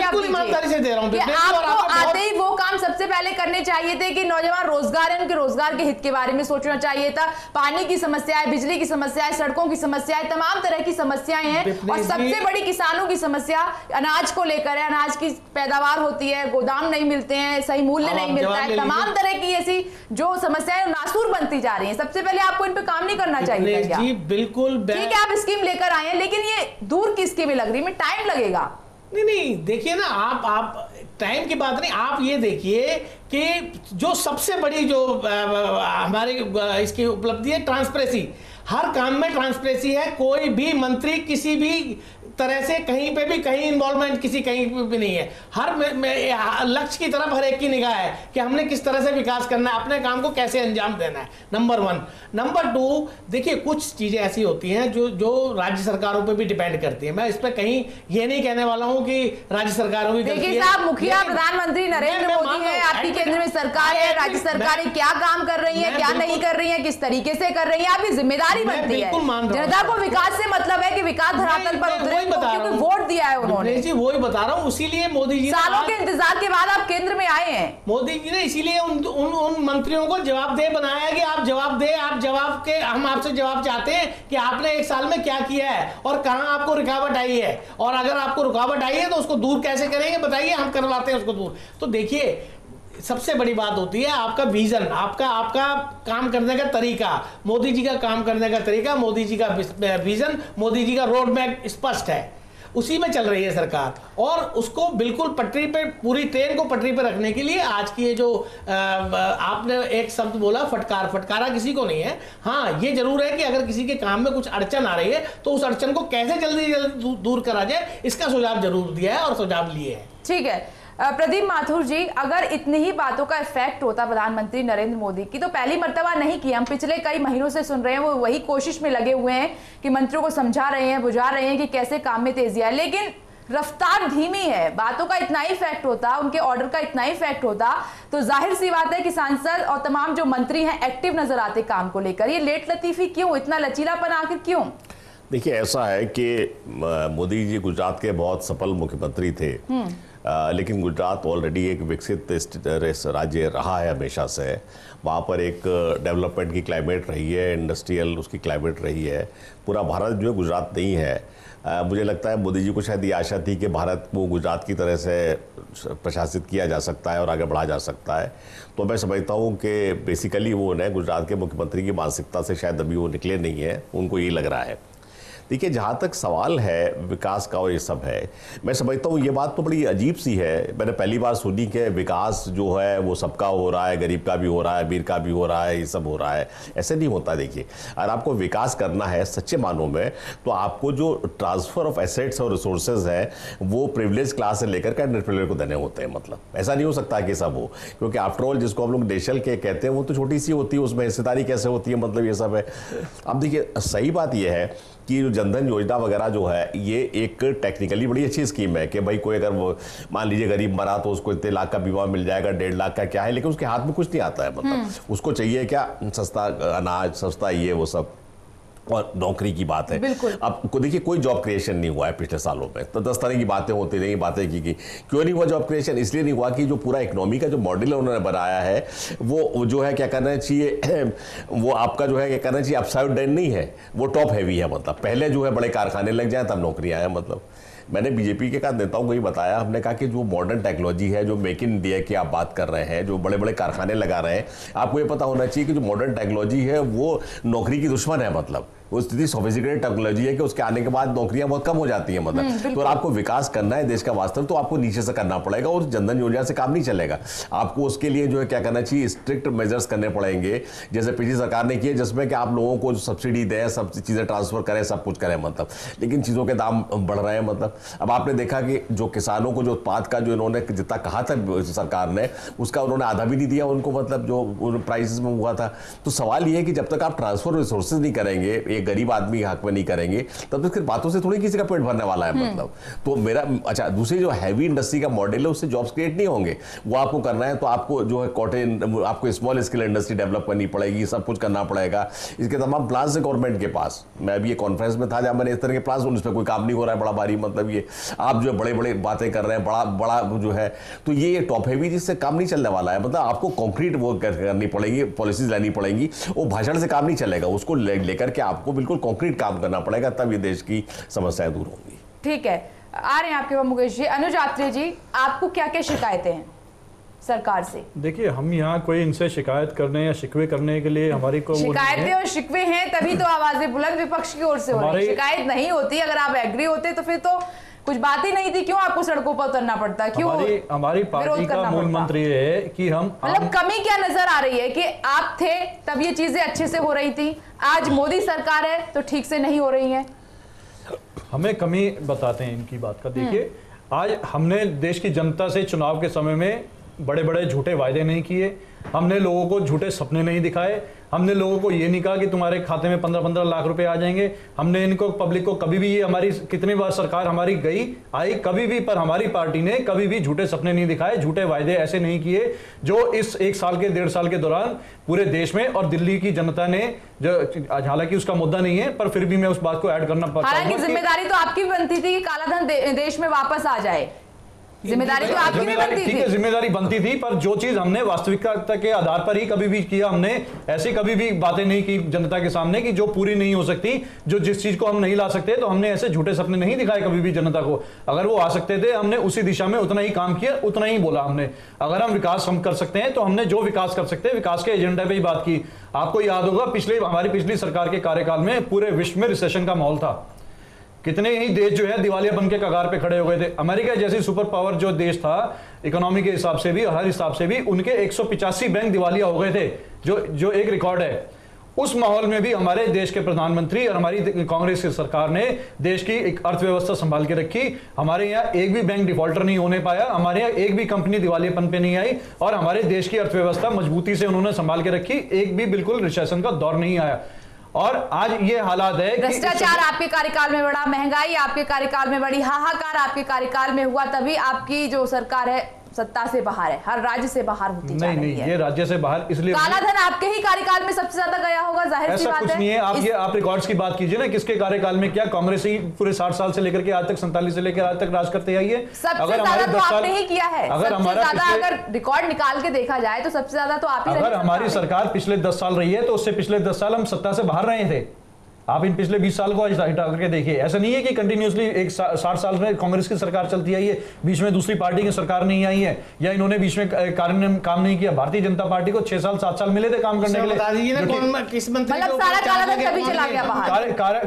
से दे रहा हूँ। आपको आते ही वो काम सबसे पहले करने चाहिए थे कि नौजवान रोजगार है, उनके रोजगार के हित के बारे में सोचना चाहिए था। पानी की समस्या है, बिजली की समस्या है, सड़कों की समस्या है, तमाम तरह की समस्याएं हैं, और सबसे बड़ी किसानों की समस्या अनाज को लेकर है। अनाज की पैदावार होती है, गोदाम नहीं मिलते हैं, सही मूल्य नहीं मिलता है, तमाम तरह की ऐसी जो समस्याएं नासूर बनती जा रही हैं। सबसे पहले आपको इन पे काम नहीं करना चाहिए क्या? जी बिल्कुल, ठीक है, आप स्कीम लेकर आए हैं, लेकिन ये दूर की स्कीमें लग रही है, टाइम लगेगा। नहीं, देखिए ना, आप टाइम की बात नहीं, आप ये देखिए कि जो सबसे बड़ी जो हमारी इसकी उपलब्धि है, ट्रांसपेरेंसी। हर काम में ट्रांसपेरेंसी है। कोई भी मंत्री किसी भी तरह से कहीं पे भी कहीं इन्वॉल्वमेंट किसी कहीं भी नहीं है। हर लक्ष्य की तरफ हर एक की निगाह है कि हमने किस तरह से विकास करना है, अपने काम को कैसे अंजाम देना है, नंबर 1। नंबर 2, देखिए कुछ चीजें ऐसी होती हैं जो राज्य सरकारों पे भी डिपेंड करती है। मैं इस पर कहीं ये नहीं कहने वाला हूं कि राज्य सरकारों की देखिए साहब, मुखिया प्रधानमंत्री नरेंद्र मोदी है, आपकी केंद्र में सरकार है, राज्य सरकारें क्या काम कर रही है, क्या नहीं कर रही है, किस तरीके से कर रही है, आपकी जिम्मेदारी बनती है। जनता को विकास से मतलब है कि विकास धरातल पर उतरे, क्योंकि वोट दिया है उन्होंने। जी वही बता रहा हूँ, इसीलिए मोदी जी सालों के इंतजार के बाद आप केंद्र में आए हैं। मोदी जी ने इसीलिए उन मंत्रियों को जवाबदेह बनाया है कि आप जवाब दे, आप जवाब के, हम आपसे जवाब चाहते हैं कि आपने एक साल में क्या किया है और कहां आपको रुकावट आई है, और अगर आपको रुकावट आई है तो उसको दूर कैसे करेंगे, बताइए, हम करवाते हैं उसको दूर। तो देखिए, सबसे बड़ी बात होती है आपका विजन, आपका काम करने का तरीका, मोदी जी का काम करने का तरीका, मोदी जी का विजन, मोदी जी का रोड मैप स्पष्ट है, उसी में चल रही है सरकार। और उसको बिल्कुल पटरी पे, पूरी ट्रेन को पटरी पे रखने के लिए आज की ये जो आपने एक शब्द बोला, फटकारा किसी को नहीं है। हाँ, ये जरूर है कि अगर किसी के काम में कुछ अड़चन आ रही है तो उस अड़चन को कैसे जल्दी दूर करा जाए, इसका सुझाव जरूर दिया है और सुझाव लिए हैं। ठीक है प्रदीप माथुर जी, अगर इतनी ही बातों का इफेक्ट होता प्रधानमंत्री नरेंद्र मोदी की, तो पहली मर्तबा नहीं किया, हम पिछले कई महीनों से सुन रहे हैं, वो वही कोशिश में लगे हुए हैं कि मंत्रियों को समझा रहे हैं, बुझा रहे हैं कि कैसे काम में तेजी आए, लेकिन रफ्तार धीमी है। बातों का इतना ही इफेक्ट होता, उनके ऑर्डर का इतना ही इफेक्ट होता, तो जाहिर सी बात है कि सांसद और तमाम जो मंत्री हैं एक्टिव नजर आते काम को लेकर। ये लेट लतीफी क्यों, इतना लचीलापन आखिर क्यों? देखिए, ऐसा है कि मोदी जी गुजरात के बहुत सफल मुख्यमंत्री थे, लेकिन गुजरात ऑलरेडी एक विकसित राज्य रहा है हमेशा से। वहाँ पर एक डेवलपमेंट की क्लाइमेट रही है, इंडस्ट्रियल उसकी क्लाइमेट रही है। पूरा भारत जो है गुजरात नहीं है। मुझे लगता है मोदी जी को शायद ये आशा थी कि भारत को गुजरात की तरह से प्रशासित किया जा सकता है और आगे बढ़ा जा सकता है। तो मैं समझता हूँ कि बेसिकली वो उन्हें गुजरात के मुख्यमंत्री की मानसिकता से शायद अभी वो निकले नहीं है, उनको ये लग रहा है। देखिए, जहाँ तक सवाल है विकास का और ये सब है, मैं समझता हूँ ये बात तो बड़ी अजीब सी है। मैंने पहली बार सुनी कि विकास जो है वो सबका हो रहा है, गरीब का भी हो रहा है, अमीर का भी हो रहा है, ये सब हो रहा है। ऐसे नहीं होता। देखिए, अगर आपको विकास करना है सच्चे मानों में, तो आपको जो ट्रांसफर ऑफ एसेट्स और रिसोर्सेज है वो प्रिविलेज क्लास से लेकर के अंडर प्रिविलेज को देने होते हैं। मतलब ऐसा नहीं हो सकता कि सब हो, क्योंकि आफ्टर ऑल जिसको हम लोग नेशनल के कहते हैं वो तो छोटी सी होती है, उसमें हिस्सेदारी कैसे होती है, मतलब ये सब है। अब देखिए, सही बात यह है कि जो जनधन योजना वगैरह जो है ये एक टेक्निकली बड़ी अच्छी स्कीम है कि भाई कोई अगर वो मान लीजिए गरीब मरा तो उसको इतने लाख का बीमा मिल जाएगा, 1.5 लाख का क्या है, लेकिन उसके हाथ में कुछ नहीं आता है। मतलब उसको चाहिए क्या, सस्ता अनाज, सस्ता ये वो सब, और नौकरी की बात है। अब को देखिए कोई जॉब क्रिएशन नहीं हुआ है पिछले सालों में, तो 10 तरह की बातें होती रही, बातें की क्यों नहीं हुआ जॉब क्रिएशन? इसलिए नहीं हुआ कि जो पूरा इकोनॉमी का जो मॉडल उन्होंने बनाया है वो जो है क्या करना चाहिए, वो आपका जो है क्या करना चाहिए, अपसाइड डाउन नहीं है, वो टॉप हैवी है। मतलब पहले जो है बड़े कारखाने लग जाए तब नौकरियां आए। मतलब मैंने बीजेपी के साथ नेताओं को ही बताया, हमने कहा कि जो मॉडर्न टेक्नोलॉजी है, जो मेक इन इंडिया की आप बात कर रहे हैं, जो बड़े बड़े कारखाने लगा रहे हैं, आपको ये पता होना चाहिए कि जो मॉडर्न टेक्नोलॉजी है वो नौकरी की दुश्मन है। मतलब वो स्थिति सोफिस्टिकेटेड टेक्नोलॉजी है कि उसके आने के बाद नौकरियां बहुत कम हो जाती हैं। मतलब तो आपको विकास करना है देश का वास्तव, तो आपको नीचे से करना पड़ेगा, और जनधन योजना से काम नहीं चलेगा। आपको उसके लिए जो है क्या करना चाहिए, स्ट्रिक्ट मेजर्स करने पड़ेंगे, जैसे पिछली सरकार ने किए, जिसमें कि आप लोगों को सब्सिडी दें, सब चीजें ट्रांसफर करें, सब कुछ करें। मतलब लेकिन चीजों के दाम बढ़ रहे हैं। मतलब अब आपने देखा कि जो किसानों को जो उत्पाद का जो इन्होंने जितना कहा था सरकार ने, उसका उन्होंने आधा भी नहीं दिया उनको, मतलब जो प्राइसेस में हुआ था। तो सवाल ये है कि जब तक आप ट्रांसफर रिसोर्सेज नहीं करेंगे, एक गरीब आदमी हक में नहीं करेंगे, तब तक बातों से थोड़ी किसी का पेट भरने वाला है। मतलब तो मेरा अच्छा, दूसरी जो हैवी इंडस्ट्री का मॉडल है उससे जॉब्स क्रिएट नहीं होंगे। वो आपको करना है तो आपको जो है कॉटेज, आपको स्मॉल स्केल इंडस्ट्री डेवलप करनी पड़ेगी, सब कुछ करना पड़ेगा। इसके तमाम प्लान है गवर्नमेंट के पास। मैं अभी ये कॉन्फ्रेंस में था जहां मैंने इस तरह के प्लान, उस पर कोई काम नहीं हो रहा है, बड़ा भारी। मतलब ये आप जो बड़े बड़े बातें कर रहे हैं, बड़ा बड़ा जो है, तो ये टॉप हैवी, जिससे काम नहीं चलने वाला है। मतलब आपको कॉन्क्रीट वो करनी पड़ेगी, पॉलिसीज लानी पड़ेगी, वो भाषण से काम नहीं चलेगा, उसको लेकर के आपको बिल्कुल कॉन्क्रीट काम करना पड़ेगा, तब ये देश की समस्याएं दूर होंगी। ठीक है, आ रहे हैं आपके पास मुकेश जी। अनुज आत्रे जी, आपको क्या क्या शिकायतें हैं सरकार से? देखिए, हम यहाँ कोई इनसे शिकायत करने या शिकवे करने के लिए हमारी को शिकायतें और शिकवे हैं, तभी तो आवाजें बुलंद विपक्ष की ओर से हो रही है। शिकायत नहीं होती, अगर आप एग्री होते तो फिर तो कुछ बात ही नहीं थी, क्यों आपको सड़कों पर उतरना पड़ता? क्यों? हमारी पार्टी का मूल मंत्र ये है कि हम मतलब कमी क्या नजर आ रही है कि आप थे तब ये चीजें अच्छे से हो रही थी, आज मोदी सरकार है तो ठीक से नहीं हो रही है? हमें कमी बताते हैं इनकी बात का। देखिए, आज हमने देश की जनता से चुनाव के समय में बड़े बड़े झूठे वायदे नहीं किए, हमने लोगों को झूठे सपने नहीं दिखाए, हमने लोगों को ये नहीं कहा कि तुम्हारे खाते में 15-15 लाख रुपए आ जाएंगे। हमने इनको पब्लिक को कभी भी, ये हमारी कितनी बार सरकार हमारी गई आई कभी भी, पर हमारी पार्टी ने कभी भी झूठे सपने नहीं दिखाए, झूठे वायदे ऐसे नहीं किए जो इस 1 साल के 1.5 साल के दौरान पूरे देश में और दिल्ली की जनता ने, जो हालांकि उसका मुद्दा नहीं है पर फिर भी मैं उस बात को ऐड करना पड़ता है। हालांकि जिम्मेदारी तो आपकी बनती थी कि काला धन देश में वापस आ जाए, जिम्मेदारी तो आपकी भी बनती थी। ठीक है, जिम्मेदारी बनती थी, पर जो चीज हमने वास्तविकता के आधार पर ही कभी भी किया, हमने ऐसी कभी भी बातें नहीं की जनता के सामने कि जो पूरी नहीं हो सकती, जो जिस चीज को हम नहीं ला सकते, तो हमने ऐसे झूठे सपने नहीं दिखाए कभी भी जनता को। अगर वो आ सकते थे, हमने उसी दिशा में उतना ही काम किया, उतना ही बोला हमने। अगर हम विकास हम कर सकते हैं तो हमने जो विकास कर सकते हैं, विकास के एजेंडा पे ही बात की। आपको याद होगा हमारी पिछली सरकार के कार्यकाल में पूरे विश्व में रिसेशन का माहौल था, कितने ही देश जो है दिवालिया बन के कगार पे खड़े हो गए थे। अमेरिका जैसी सुपर पावर जो देश था, इकोनॉमी के हिसाब से भी, हर हिसाब से भी, उनके 185 बैंक दिवालिया हो गए थे, जो एक रिकॉर्ड है। उस माहौल में भी हमारे देश के प्रधानमंत्री और हमारी कांग्रेस की सरकार ने देश की एक अर्थव्यवस्था संभाल के रखी। हमारे यहाँ एक भी बैंक डिफॉल्टर नहीं होने पाया, हमारे यहाँ एक भी कंपनी दिवालियापन पे नहीं आई, और हमारे देश की अर्थव्यवस्था मजबूती से उन्होंने संभाल के रखी, एक भी बिल्कुल रिसेशन का दौर नहीं आया। और आज ये हालात है, भ्रष्टाचार आपके कार्यकाल में बढ़ा, महंगाई आपके कार्यकाल में बढ़ी, हाहाकार आपके कार्यकाल में हुआ, तभी आपकी जो सरकार है सत्ता से बाहर है, हर राज्य से बाहर होती जा रही है। ये राज्य से बाहर इसलिए काला धन आपके ही कार्यकाल में सबसे ज्यादा गया होगा, जाहिर सी बात है। ऐसा कुछ नहीं है। आप रिकॉर्ड्स की बात कीजिए ना, किसके कार्यकाल में क्या, कांग्रेस ही पूरे 60 साल से लेकर के आज तक 47 से लेकर आज तक राज करते आई है। सबसे ज्यादा तो आपने ही किया है, सबसे ज्यादा अगर रिकॉर्ड निकाल के देखा जाए तो सबसे ज्यादा तो आप ही। अगर हमारी सरकार पिछले 10 साल रही है तो उससे पिछले 10 साल हम सत्ता से बाहर रहे थे। आप इन पिछले 20 साल को हटा करके देखिए, ऐसा नहीं है कि कंटिन्यूसली 60 साल में कांग्रेस की सरकार चलती आई है, बीच में दूसरी पार्टी की सरकार नहीं आई है, या इन्होंने बीच में काम नहीं किया। भारतीय जनता पार्टी को 6 साल 7 साल मिले थे काम करने के लिए।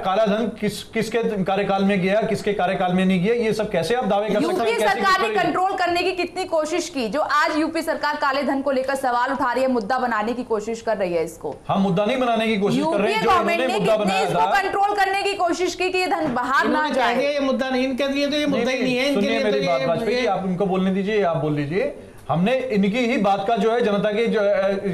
काला धन किसके कार्यकाल में गया, किसके कार्यकाल में नहीं गया, ये सब कैसे आप दावे कर सकते हैं? यूपी सरकार ने कंट्रोल करने की कितनी कोशिश की, जो आज यूपी सरकार काले धन को लेकर सवाल उठा रही है, मुद्दा बनाने की कोशिश कर रही है। इसको हम मुद्दा नहीं बनाने की कोशिश कर रहे हैं, जो इन्होंने मुद्दा बनाया इसको कंट्रोल करने की कोशिश की कि ये धन बाहर ना जाए। ये मुद्दा नहीं, इनके लिए तो ये मुद्दा ही नहीं है। सुनिए मेरी बात वाजपेयी जी, आप उनको बोलने दीजिए, आप बोल लीजिए। हमने इनकी ही बात का जो है जनता की जो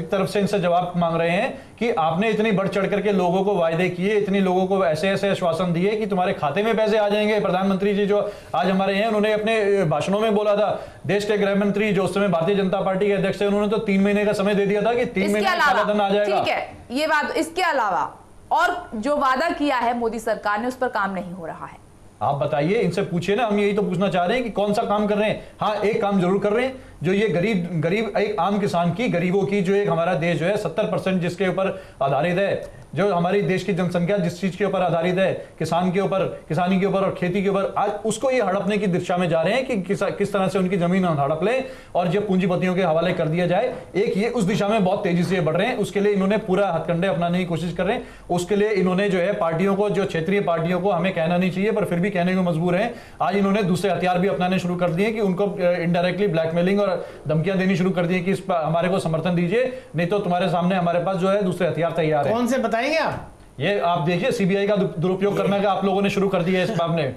तरफ से इनसे जवाब मांग रहे हैं कि आपने इतनी बढ़ चढ़ करके लोगों को वायदे किए, इतनी लोगों को ऐसे ऐसे आश्वासन दिए कि तुम्हारे खाते में पैसे आ जाएंगे। प्रधानमंत्री जी जो आज हमारे हैं, उन्होंने अपने भाषणों में बोला था, देश के गृह मंत्री जो उस समय भारतीय जनता पार्टी के अध्यक्ष थे, उन्होंने तो 3 महीने का समय दे दिया था कि 3 महीने में सारा धन आ जाएगा। ठीक है, ये बात, इसके अलावा और जो वादा किया है मोदी सरकार ने, उस पर काम नहीं हो रहा है। आप बताइए, इनसे पूछिए ना, हम यही तो पूछना चाह रहे हैं कि कौन सा काम कर रहे हैं। हाँ, एक काम जरूर कर रहे हैं, जो ये गरीब एक आम किसान की, गरीबों की, जो एक हमारा देश जो है 70% जिसके ऊपर आधारित है, जो हमारी देश की जनसंख्या जिस चीज के ऊपर आधारित है, किसान के ऊपर, किसानी के ऊपर और खेती के ऊपर, आज उसको ये हड़पने की दिशा में जा रहे हैं कि किस तरह से उनकी जमीन हड़प ले और जब पूंजीपतियों के हवाले कर दिया जाए। एक ये उस दिशा में बहुत तेजी से बढ़ रहे हैं। उसके लिए इन्होंने पूरा हथकंडे अपनाने की कोशिश कर रहे हैं। उसके लिए इन्होंने जो है पार्टियों को, जो क्षेत्रीय पार्टियों को, हमें कहना नहीं चाहिए पर फिर भी कहने को मजबूर है, आज इन्होंने दूसरे हथियार भी अपनाने शुरू कर दिए कि उनको इनडायरेक्टली ब्लैकमेलिंग और धमकियां देनी शुरू कर दी कि इस हमारे को समर्थन दीजिए, नहीं तो तुम्हारे सामने हमारे पास जो है दूसरे हथियार तैयार है। कौन से बताएंगे आप? ये आप देखिए, सीबीआई का दुरुपयोग करने का आप लोगों ने शुरू कर दिया है इस बात ने।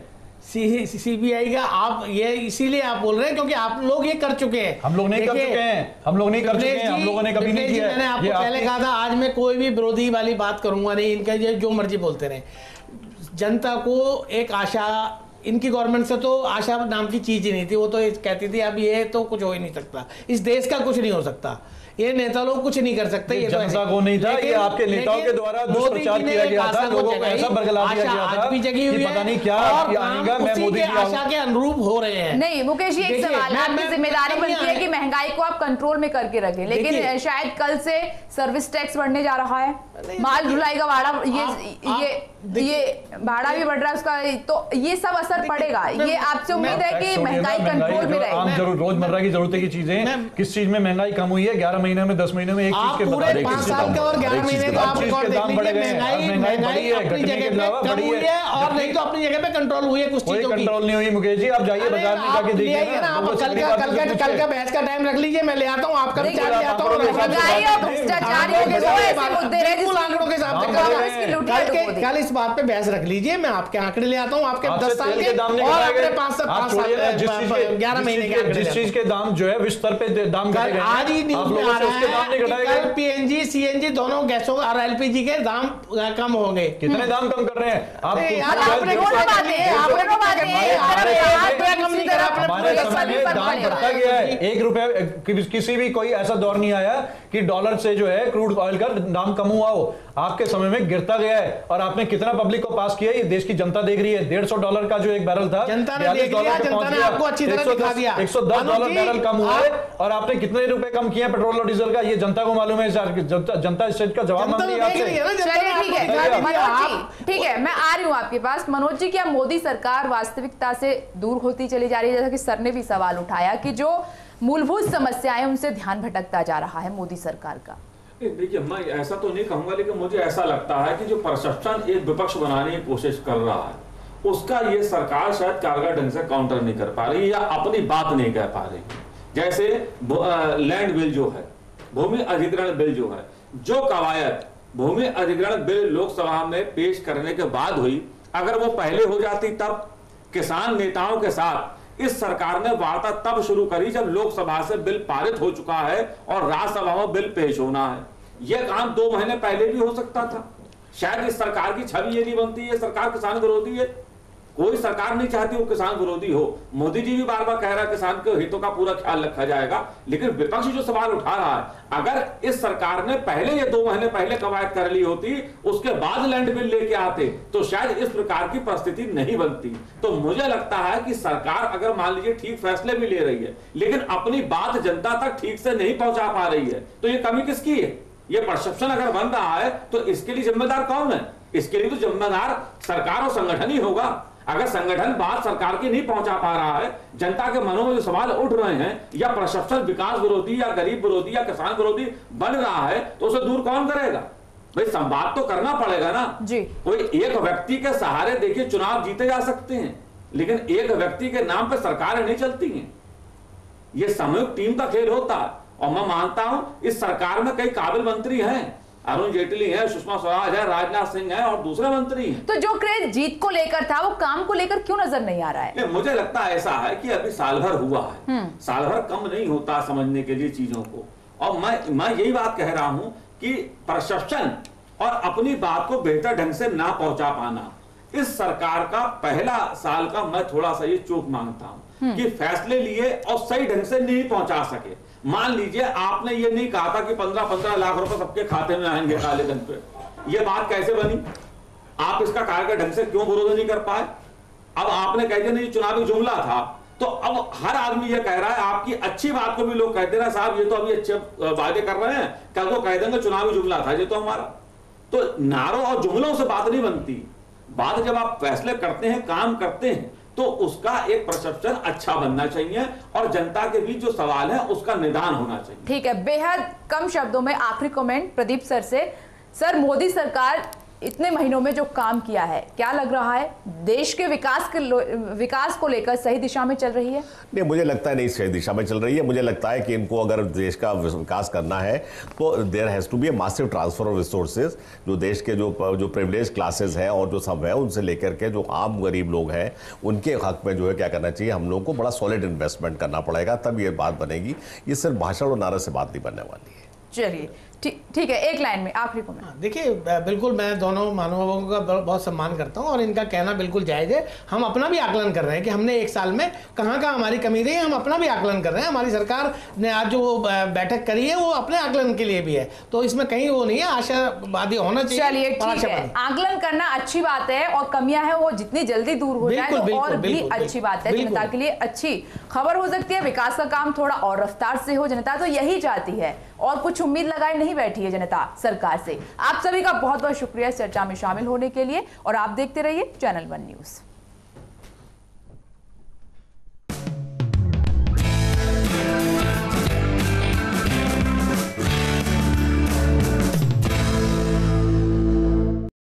सीबीआई का आप ये इसीलिए आप बोल रहे हैं क्योंकि आप लोग ये कर चुके हैं। हम लोग नहीं कर चुके हैं, हम लोग नहीं कर चुके हैं, हम लोगों ने कभी नहीं किया। मैंने आपको पहले कहा था, आज मैं कोई भी विरोधी वाली बात करूंगा नहीं, इनका जो मर्जी बोलते रहे। जनता को एक आशा, इनकी गवर्नमेंट से तो आशा नाम की चीज ही नहीं थी। वो तो कहती थी अब ये तो कुछ हो ही नहीं सकता, इस देश का कुछ नहीं हो सकता, ये नेता लोग कुछ नहीं कर सकते। ये जनता को नहीं था, ये आपके नेताओं के द्वारा दुष्प्रचार किया गया था, लोगों को ऐसा बरगला दिया गया था कि पता नहीं क्या आएगा, मैं मोदी की आशा के अनुरूप हो रहे हैं। नहीं मुकेश जी, एक सवाल, आपकी जिम्मेदारी बनती है कि महंगाई को आप कंट्रोल में करके रखें, लेकिन शायद कल से सर्विस टैक्स बढ़ने जा रहा है, माल ढुलाई का भाड़ा, ये भाड़ा भी बढ़ रहा है उसका, तो ये सब असर पड़ेगा। ये आपसे उम्मीद है कि महंगाई कंट्रोल में रहेगी। आम जरूर रोजमर्रा की जरूरत की चीजें, किस चीज में महंगाई कम हुई है? 11 महीने में 10 महीने में एक चीज के पूरे 5 साल के और 11 महीने का आप रिकॉर्ड देख लीजिए, महंगाई अपनी जगह पे कम हुई है और नहीं तो अपनी जगह पे कंट्रोल हुई है। कुछ चीजों की कंट्रोल नहीं हुई मुकेश जी, आप जाइए बाजार में जाके देखिए ना। कल का बहस का टाइम रख लीजिए, मैं ले आता हूँ, आपका विचार ले आता हूँ। महंगाई और भ्रष्टाचार ऐसे मुद्दे हैं बिल्कुल आंकड़ों के हिसाब से कल इस बात पे बहस रख लीजिए, मैं आपके आंकड़े ले आता हूँ, आपके 10 साल के और अपने 5 साल 11 महीने के, जिस चीज के दाम जो है विश्व स्तर पे दाम घटे गए, आज ही न्यूज में आ रहा है कि पीएनजी सीएनजी दोनों गैसों और एलपीजी के दाम कम हो गए। कितने दाम कम कर रहे हैं आप? हमारे समय में दाम बढ़ता गया है, 1 रुपया, किसी भी कोई ऐसा दौर नहीं आया कि डॉलर से जो है क्रूड ऑयल का दाम कम हुआ हो। आपके समय में गिरता गया है और आपने कितना पब्लिक को पास किया, ये देश की जनता देख रही है। $150 का जो एक बैरल था, जनता ने देख लिया, जनता ने आपको अच्छी तरह दिखा दिया। $110 बैरल कम हुआ है और आपने कितने रुपए कम किया पेट्रोल और डीजल का, ये जनता को मालूम है। जनता इस चीज का जवाब मांग रही है आपसे। ठीक है, मैं आ रही हूँ आपके पास। मनोज जी, क्या मोदी सरकार वास्तविकता से दूर होती चली जा रही है? जैसा कि सर ने भी सवाल उठाया कि जो मूलभूत समस्याएं, उनसे ध्यान भटकता जा रहा है मोदी सरकार का। देखिए, मैं ऐसा तो नहीं कहूंगा, लेकिन मुझे ऐसा लगता है कि जो परसेप्शन एक विपक्ष बनाने की कोशिश कर रहा है, उसका ये सरकार शायद कारगर ढंग से काउंटर नहीं कर पा रही या अपनी बात नहीं कह पा रही। जैसे लैंड बिल जो है, भूमि अधिग्रहण बिल जो है, जो कवायद भूमि अधिग्रहण बिल लोकसभा में पेश करने के बाद हुई, अगर वो पहले हो जाती तब किसान नेताओं के साथ इस सरकार ने वार्ता तब शुरू करी जब लोकसभा से बिल पारित हो चुका है और राज्यसभा में बिल पेश होना है। यह काम 2 महीने पहले भी हो सकता था। शायद इस सरकार की छवि ये नहीं बनती है सरकार किसान विरोधी है। कोई सरकार नहीं चाहती वो किसान विरोधी हो। मोदी जी भी बार बार कह रहा है किसान के हितों का पूरा ख्याल रखा जाएगा, लेकिन विपक्ष जो सवाल उठा रहा है, अगर इस सरकार ने पहले ये 2 महीने पहले कवायद कर ली होती, उसके बाद लैंड बिल लेके आते, तो शायद इस प्रकार की परिस्थिति नहीं बनती। तो मुझे लगता है कि सरकार अगर मान लीजिए ठीक फैसले भी ले रही है, लेकिन अपनी बात जनता तक ठीक से नहीं पहुंचा पा रही है, तो ये कमी किसकी है? ये परसेप्शन अगर बन रहा है तो इसके लिए जिम्मेदार कौन है? इसके लिए तो जिम्मेदार सरकार और संगठन ही होगा। अगर संगठन बात सरकार की नहीं पहुंचा पा रहा है, जनता के मनों में जो सवाल उठ रहे हैं, या प्रशासन विकास विरोधी या गरीब विरोधी या किसान विरोधी बन रहा है, तो उसे दूर कौन करेगा? भाई संवाद तो करना पड़ेगा ना जी। कोई एक व्यक्ति के सहारे देखिए चुनाव जीते जा सकते हैं, लेकिन एक व्यक्ति के नाम पे सरकारें नहीं चलती हैं। ये सामूहिक टीम का खेल होता है। और मैं मानता हूं इस सरकार में कई काबिल मंत्री हैं, अरुण जेटली है, सुषमा स्वराज है, राजनाथ सिंह है और दूसरे मंत्री हैं। तो जो क्रेज जीत को लेकर था वो काम को लेकर क्यों नजर नहीं आ रहा है? मुझे लगता है ऐसा है कि अभी साल भर हुआ है, साल भर कम नहीं होता समझने के लिए चीजों को। और मैं यही बात कह रहा हूं कि परसेप्शन और अपनी बात को बेहतर ढंग से ना पहुंचा पाना इस सरकार का पहला साल का मैं थोड़ा सा ये चूक मांगता हूं कि फैसले लिए और सही ढंग से नहीं पहुंचा सके। मान लीजिए आपने ये नहीं कहा था कि 15-15 लाख रुपए सबके खाते में आएंगे काले धन पे, ये बात कैसे बनी? आप इसका कार्य ढंग से क्यों विरोध नहीं कर पाए? अब आपने कह दिया नहीं चुनावी जुमला था, तो अब हर आदमी ये कह रहा है, आपकी अच्छी बात को भी लोग कहते रहे साहब ये तो अभी अच्छे वादे कर रहे हैं, कल को कह देंगे चुनावी जुमला था ये तो हमारा। तो नारों और जुमलों से बात नहीं बनती, बात जब आप फैसले करते हैं, काम करते हैं, तो उसका एक परसेप्शन अच्छा बनना चाहिए और जनता के बीच जो सवाल है उसका निदान होना चाहिए। ठीक है, बेहद कम शब्दों में आखिरी कमेंट प्रदीप सर से। सर, मोदी सरकार इतने महीनों में जो काम किया है, क्या लग रहा है देश के विकास को लेकर सही दिशा में चल रही है? नहीं, मुझे लगता है नहीं सही दिशा में चल रही है। मुझे लगता है कि इनको अगर देश का विकास करना है तो there has to be a massive transfer of resources. जो देश के जो प्रिविलेज क्लासेस हैं और जो सब है उनसे लेकर के जो आम गरीब लोग हैं उनके हक में जो है क्या करना चाहिए, हम लोगों को बड़ा सॉलिड इन्वेस्टमेंट करना पड़ेगा, तब ये बात बनेगी। ये सिर्फ भाषण और नारे से बात नहीं बनने वाली है। चलिए ठीक है, एक लाइन में आखिरी कमेंट। देखिए, बिल्कुल मैं दोनों महानुभावों का बहुत सम्मान करता हूं और इनका कहना बिल्कुल जायज है। हम अपना भी आकलन कर रहे हैं कि हमने एक साल में कहां हमारी कमी रही है, हम अपना भी आकलन कर रहे हैं। हमारी सरकार ने आज जो बैठक करी है वो अपने आकलन के लिए भी है, तो इसमें कहीं वो नहीं है, आशावादी होना चाहिए। चलिए ठीक है, आकलन करना अच्छी बात है और कमियां हैं वो जितनी जल्दी दूर हो जाए तो और भी अच्छी बात है, जनता के लिए अच्छी खबर हो सकती है। विकास का काम थोड़ा और रफ्तार से हो, जनता तो यही चाहती है और कुछ उम्मीद लगाए नहीं बैठी है जनता सरकार से। आप सभी का बहुत बहुत शुक्रिया चर्चा में शामिल होने के लिए और आप देखते रहिए चैनल 1 न्यूज़।